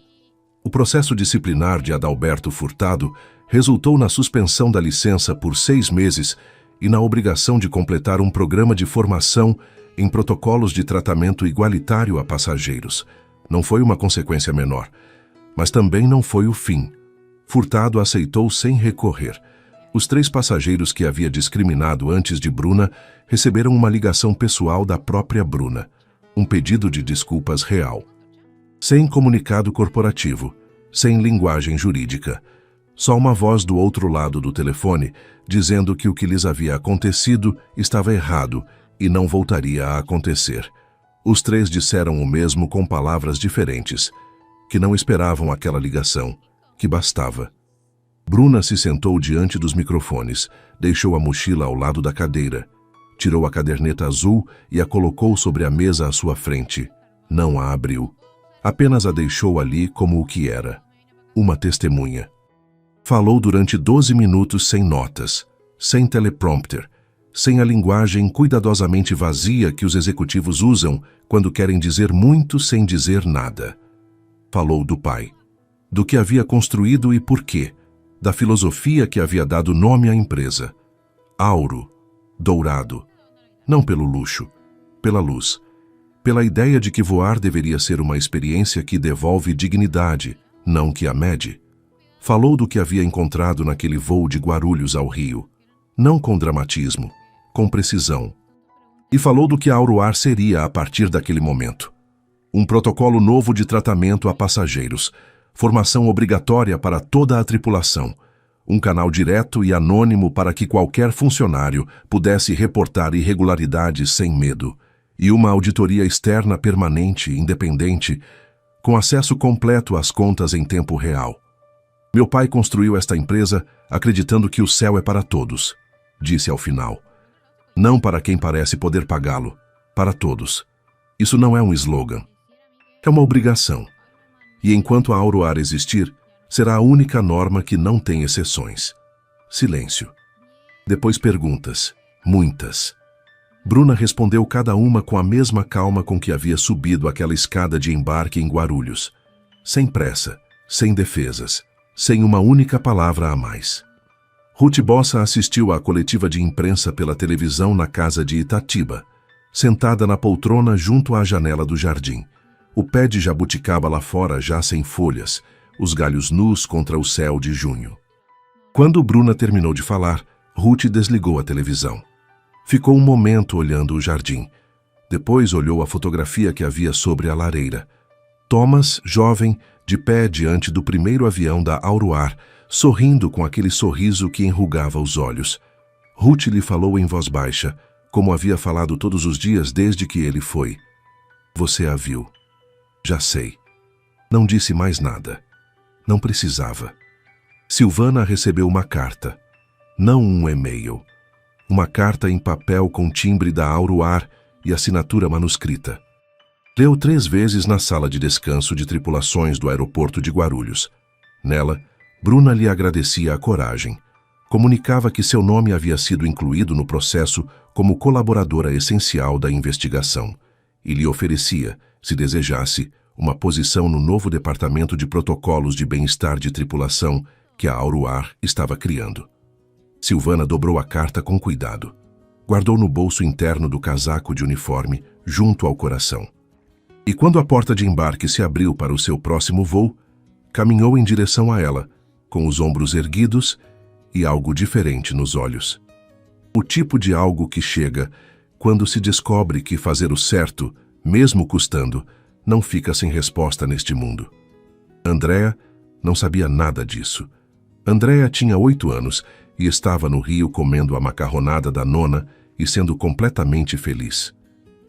O processo disciplinar de Adalberto Furtado resultou na suspensão da licença por 6 meses e na obrigação de completar um programa de formação em protocolos de tratamento igualitário a passageiros. Não foi uma consequência menor, mas também não foi o fim. Furtado aceitou sem recorrer. Os 3 passageiros que havia discriminado antes de Bruna receberam uma ligação pessoal da própria Bruna, um pedido de desculpas real. Sem comunicado corporativo, sem linguagem jurídica. Só uma voz do outro lado do telefone dizendo que o que lhes havia acontecido estava errado e não voltaria a acontecer. Os 3 disseram o mesmo com palavras diferentes, que não esperavam aquela ligação, que bastava. Bruna se sentou diante dos microfones, deixou a mochila ao lado da cadeira, tirou a caderneta azul e a colocou sobre a mesa à sua frente. Não a abriu. Apenas a deixou ali como o que era, uma testemunha. Falou durante 12 minutos sem notas, sem teleprompter, sem a linguagem cuidadosamente vazia que os executivos usam quando querem dizer muito sem dizer nada. Falou do pai, do que havia construído e por quê, da filosofia que havia dado nome à empresa. Auro, dourado. Não pelo luxo, pela luz. Pela ideia de que voar deveria ser uma experiência que devolve dignidade, não que a mede. Falou do que havia encontrado naquele voo de Guarulhos ao Rio. Não com dramatismo, com precisão. E falou do que a Auroar seria a partir daquele momento. Um protocolo novo de tratamento a passageiros, formação obrigatória para toda a tripulação, um canal direto e anônimo para que qualquer funcionário pudesse reportar irregularidades sem medo, e uma auditoria externa permanente, independente, com acesso completo às contas em tempo real. Meu pai construiu esta empresa acreditando que o céu é para todos, disse ao final. Não para quem parece poder pagá-lo, para todos. Isso não é um slogan. É uma obrigação. E enquanto a Auroar existir, será a única norma que não tem exceções. Silêncio. Depois perguntas, muitas. Bruna respondeu cada uma com a mesma calma com que havia subido aquela escada de embarque em Guarulhos. Sem pressa, sem defesas, sem uma única palavra a mais. Ruth Bossa assistiu à coletiva de imprensa pela televisão na casa de Itatiba, sentada na poltrona junto à janela do jardim. O pé de jabuticaba lá fora já sem folhas, os galhos nus contra o céu de junho. Quando Bruna terminou de falar, Ruth desligou a televisão. Ficou um momento olhando o jardim. Depois olhou a fotografia que havia sobre a lareira. Thomas, jovem, de pé diante do primeiro avião da Auroar, sorrindo com aquele sorriso que enrugava os olhos. Ruth lhe falou em voz baixa, como havia falado todos os dias desde que ele foi. Você a viu. Já sei. Não disse mais nada. Não precisava. Silvana recebeu uma carta. Não um e-mail. Uma carta em papel com timbre da Auroar e assinatura manuscrita. Leu 3 vezes na sala de descanso de tripulações do aeroporto de Guarulhos. Nela, Bruna lhe agradecia a coragem. Comunicava que seu nome havia sido incluído no processo como colaboradora essencial da investigação e lhe oferecia, se desejasse, uma posição no novo departamento de protocolos de bem-estar de tripulação que a Auroar estava criando. Silvana dobrou a carta com cuidado. Guardou no bolso interno do casaco de uniforme, junto ao coração. E quando a porta de embarque se abriu para o seu próximo voo, caminhou em direção a ela, com os ombros erguidos e algo diferente nos olhos. O tipo de algo que chega quando se descobre que fazer o certo, mesmo custando, não fica sem resposta neste mundo. Andréa não sabia nada disso. Andréa tinha 8 anos e estava no Rio comendo a macarronada da nona e sendo completamente feliz.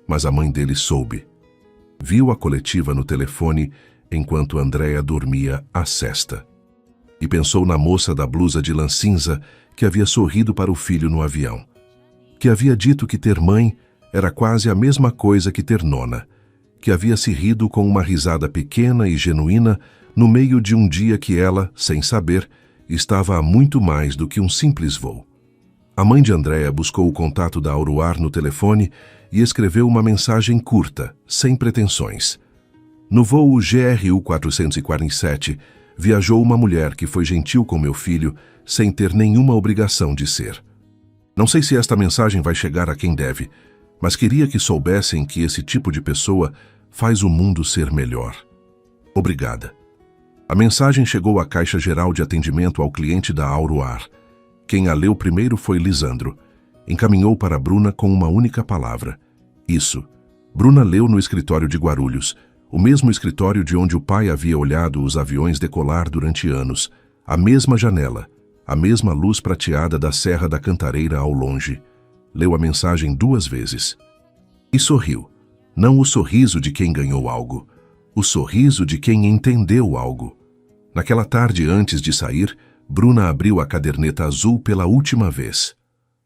Mas a mãe dele soube. Viu a coletiva no telefone enquanto Andréa dormia a sesta. E pensou na moça da blusa de lã cinza que havia sorrido para o filho no avião. Que havia dito que ter mãe era quase a mesma coisa que ter nona. Que havia se rido com uma risada pequena e genuína no meio de um dia que ela, sem saber, estava a muito mais do que um simples voo. A mãe de Andréa buscou o contato da Auroar no telefone e escreveu uma mensagem curta, sem pretensões. No voo GRU 447, viajou uma mulher que foi gentil com meu filho, sem ter nenhuma obrigação de ser. Não sei se esta mensagem vai chegar a quem deve, mas queria que soubessem que esse tipo de pessoa faz o mundo ser melhor. Obrigada. A mensagem chegou à Caixa Geral de Atendimento ao Cliente da Auroar. Quem a leu primeiro foi Lisandro. Encaminhou para Bruna com uma única palavra. Isso. Bruna leu no escritório de Guarulhos, o mesmo escritório de onde o pai havia olhado os aviões decolar durante anos, a mesma janela, a mesma luz prateada da Serra da Cantareira ao longe. Leu a mensagem 2 vezes. E sorriu. Não o sorriso de quem ganhou algo, o sorriso de quem entendeu algo. Naquela tarde antes de sair, Bruna abriu a caderneta azul pela última vez.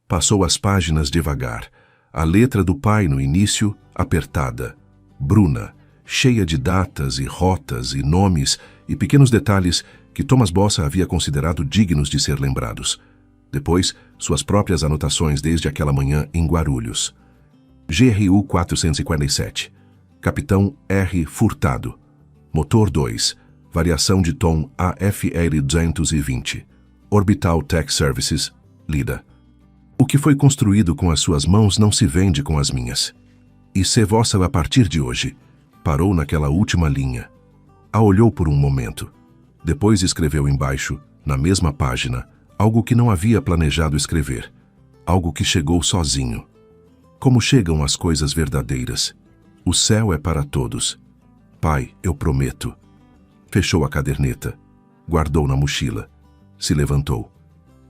Passou as páginas devagar, a letra do pai no início, apertada. Bruna, cheia de datas e rotas e nomes e pequenos detalhes que Thomas Bossa havia considerado dignos de ser lembrados. Depois, suas próprias anotações desde aquela manhã em Guarulhos. GRU 447. Capitão R. Furtado. Motor 2. Variação de tom AFR 220. Orbital Tech Services, Lida. O que foi construído com as suas mãos não se vende com as minhas. E se vossa a partir de hoje. Parou naquela última linha. A olhou por um momento. Depois escreveu embaixo, na mesma página, algo que não havia planejado escrever. Algo que chegou sozinho. Como chegam as coisas verdadeiras. O céu é para todos. Pai, eu prometo. Fechou a caderneta. Guardou na mochila. Se levantou.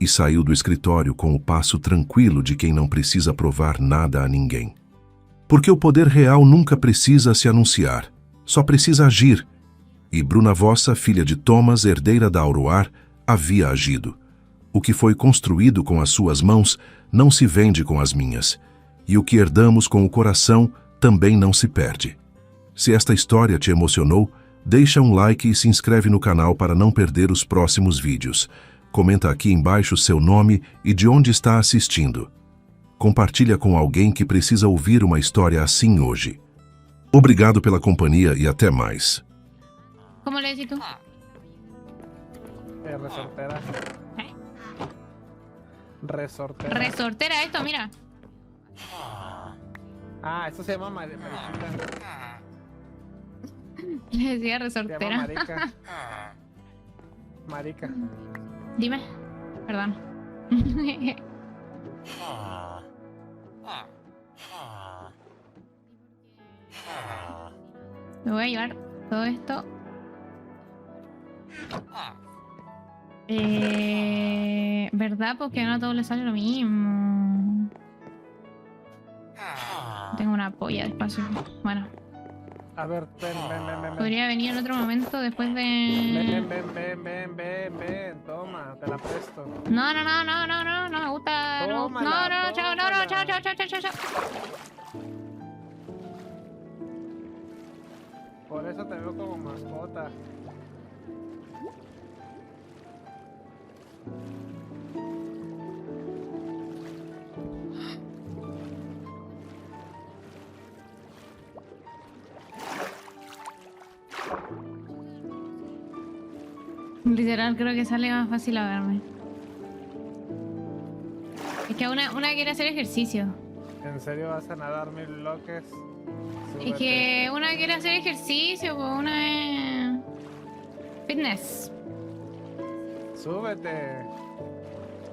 E saiu do escritório com o passo tranquilo de quem não precisa provar nada a ninguém. Porque o poder real nunca precisa se anunciar. Só precisa agir. E Bruna Vossa, filha de Thomas, herdeira da Auroar, havia agido. O que foi construído com as suas mãos não se vende com as minhas. E o que herdamos com o coração também não se perde. Se esta história te emocionou, deixa um like e se inscreve no canal para não perder os próximos vídeos. Comenta aqui embaixo seu nome e de onde está assistindo. Compartilha com alguém que precisa ouvir uma história assim hoje. Obrigado pela companhia e até mais. ¿Cómo le decís tú? Resortera. ¿Eh? Resortera. Resortera esto, mira. Ah, eso se llama mariquita. Le decía Se llama resortera. marica. Marica. Dime. Perdón. Me voy a llevar todo esto. ¿Verdad? Porque no a todos les sale lo mismo. Tengo una polla de espacio. Bueno. A ver, ven. Podría venir en otro momento después de... Ven. Toma, te la presto. No me gusta. No, Tómala, chao, tómala. chao. Por eso te veo como mascota. Literal, creo que sale más fácil a verme. Es que una quiere hacer ejercicio. ¿En serio vas a nadar 1000 bloques? Es que una quiere hacer ejercicio, pues una es... fitness. Súbete.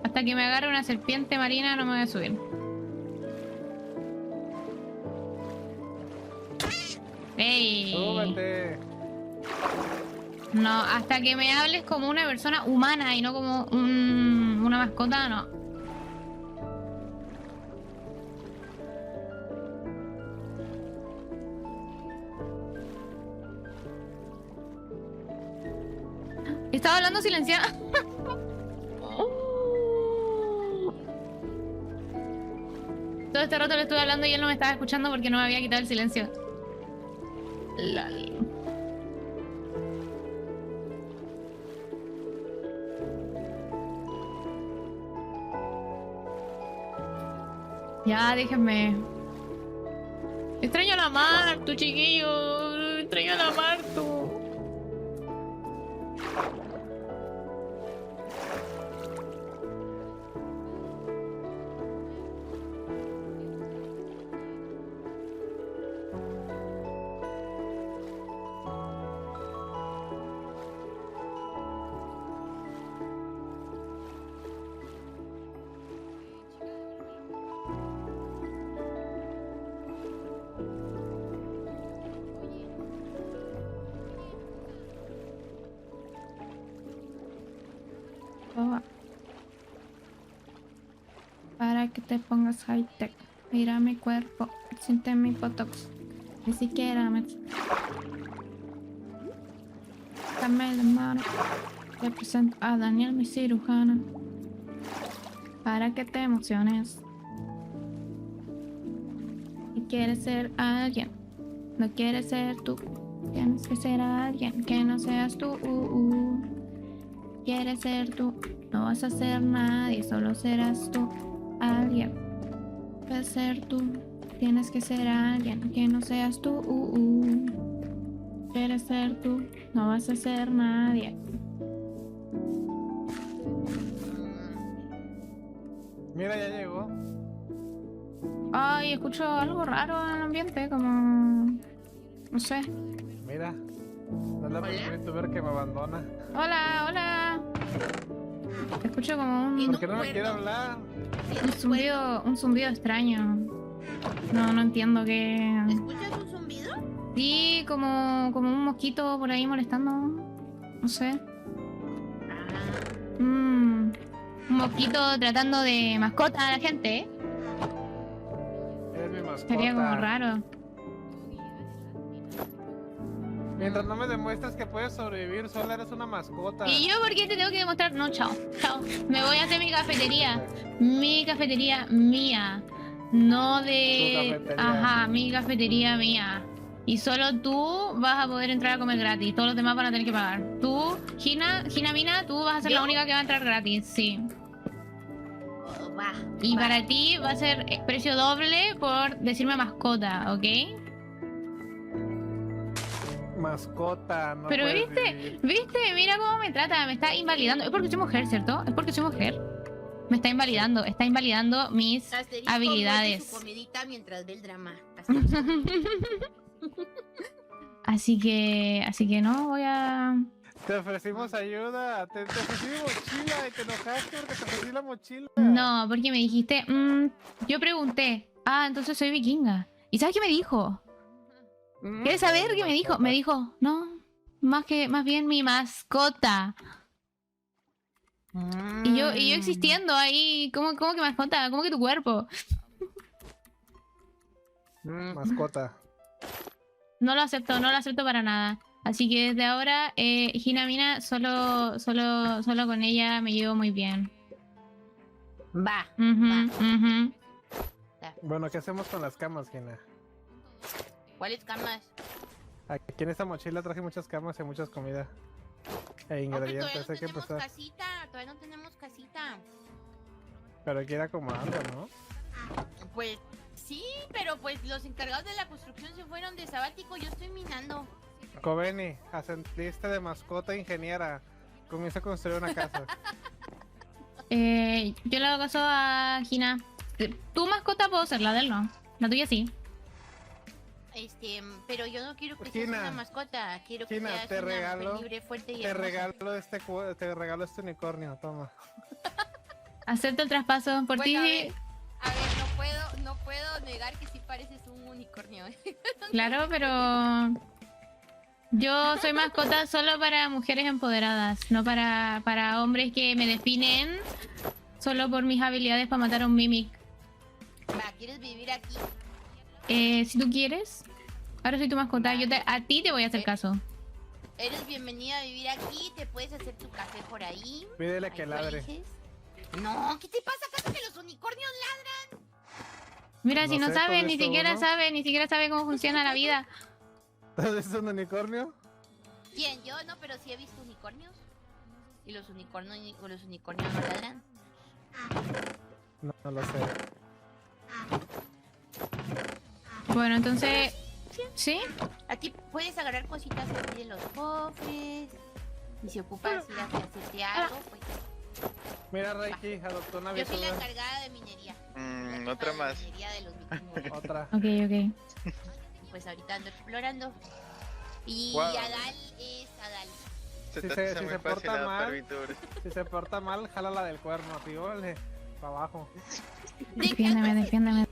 Hasta que me agarre una serpiente marina no me voy a subir. ¡Ey! Súbete. No, hasta que me hables como una persona humana y no como una mascota, no. Estaba hablando silenciada. Todo este rato le estuve hablando y él no me estaba escuchando porque no me había quitado el silencio. Lol. Ya, déjenme. Extraño a la Martu, chiquillo. Extraño a la Martu. Para que te pongas high tech. Mira mi cuerpo, siente mi botox. Ni siquiera me... Dame la mano. Te presento a Daniel, mi cirujana. Para que te emociones. Si quieres ser alguien, no quieres ser tú. Tienes que ser alguien que no seas tú. Quieres ser tú, no vas a ser nadie, solo serás tú. Alguien, puedes ser tú, tienes que ser alguien que no seas tú. Quieres ser tú, no vas a ser nadie. Mira, ya llegó. Ay, escucho algo raro en el ambiente, como... No sé. Mira. No es la primera youtuber que me abandona. Hola, hola. Escucho como un, ¿Por qué no me quiere hablar? un zumbido extraño. No entiendo qué... ¿Escuchas un zumbido? Sí, como un mosquito por ahí molestando. No sé. Ah, Un mosquito tratando de mascota a la gente, ¿eh? Eres mi mascota. Sería como raro. Mientras no me demuestres que puedes sobrevivir sola, eres una mascota. ¿Y yo por qué te tengo que demostrar? No, chao, chao. Me voy a hacer mi cafetería. Mi cafetería mía. No de... Tu cafetería. Ajá, mi cafetería mía. Y solo tú vas a poder entrar a comer gratis. Todos los demás van a tener que pagar. Tú, Gina Mina, tú vas a ser la ¿Yo? única que va a entrar gratis, sí. oh, va. Y va. para ti va a ser precio doble por decirme mascota, ¿ok? Mascota, no Pero puedes viste, vivir. viste, mira cómo me trata, me está invalidando. Es porque soy mujer, ¿cierto? Es porque soy mujer. Me está invalidando mis Asterisco habilidades. muerde su comidita mientras ve el drama. Así que no voy a... Te ofrecimos ayuda, te ofrecí mi mochila y te enojaste porque te ofrecí la mochila. No, porque me dijiste, yo pregunté, entonces soy vikinga. ¿Y sabes qué me dijo? ¿Quieres saber qué me dijo? Me dijo, no, más bien mi mascota. Y yo existiendo ahí, ¿cómo que mascota? ¿Cómo que tu cuerpo? Mascota. No lo acepto para nada. Así que desde ahora, Hinamina, solo con ella me llevo muy bien. Va. Ujú. Bueno, ¿qué hacemos con las camas, Gina? ¿Cuáles camas? Aquí en esta mochila traje muchas camas y muchas comidas. E Aunque ingredientes, todavía hay que no tenemos empezar. casita. Todavía no tenemos casita. Pero hay que ir acomodando, ¿no? Pues sí, pero pues los encargados de la construcción se fueron de sabático. Yo estoy minando. Coveni, ascendiste de mascota ingeniera. Comienza a construir una casa. Yo le hago caso a Gina. Tu mascota puedo ser, la de él no. La tuya sí. Pero yo no quiero que Gina, seas una mascota. Quiero que Gina, seas te una regalo- mujer libre, fuerte y Te hermosa. regalo este unicornio, toma. Acepto el traspaso por ti. Bueno, a ver, no puedo negar que sí pareces un unicornio. Claro, pero yo soy mascota solo para mujeres empoderadas, no para hombres que me definen solo por mis habilidades para matar a un mimic. Va, ¿quieres vivir aquí? Si tú quieres, ahora soy tu mascota. A ti te voy a hacer caso. Eres bienvenida a vivir aquí, te puedes hacer tu café por ahí. Pídele Ahí que tú ladre. eliges. No, ¿qué te pasa? ¿Acaso que los unicornios ladran? Mira, si No no sé, sabe, ¿tú has ni visto siquiera uno? sabe, cómo funciona la vida. ¿Has visto un unicornio? ¿Quién? Yo no, pero sí he visto unicornios. Y los unicornios no ladran. No lo sé. Bueno, entonces, ¿sí? Aquí puedes agarrar cositas aquí de los cofres. Y si ocupas ir a hacerte algo, pues. Mira, Reiki, adoptó una Yo soy la aventura. encargada de minería. La jefa Otra de más. minería de los vikingos. Otra. Ok. Pues ahorita ando explorando. Y Wow. Adal es Adal. Se Si te se- hace si muy se fácil porta adaptar mal. VTubers. Si se porta mal, jala la del cuerno, tío. Vale, para abajo. Defiéndeme.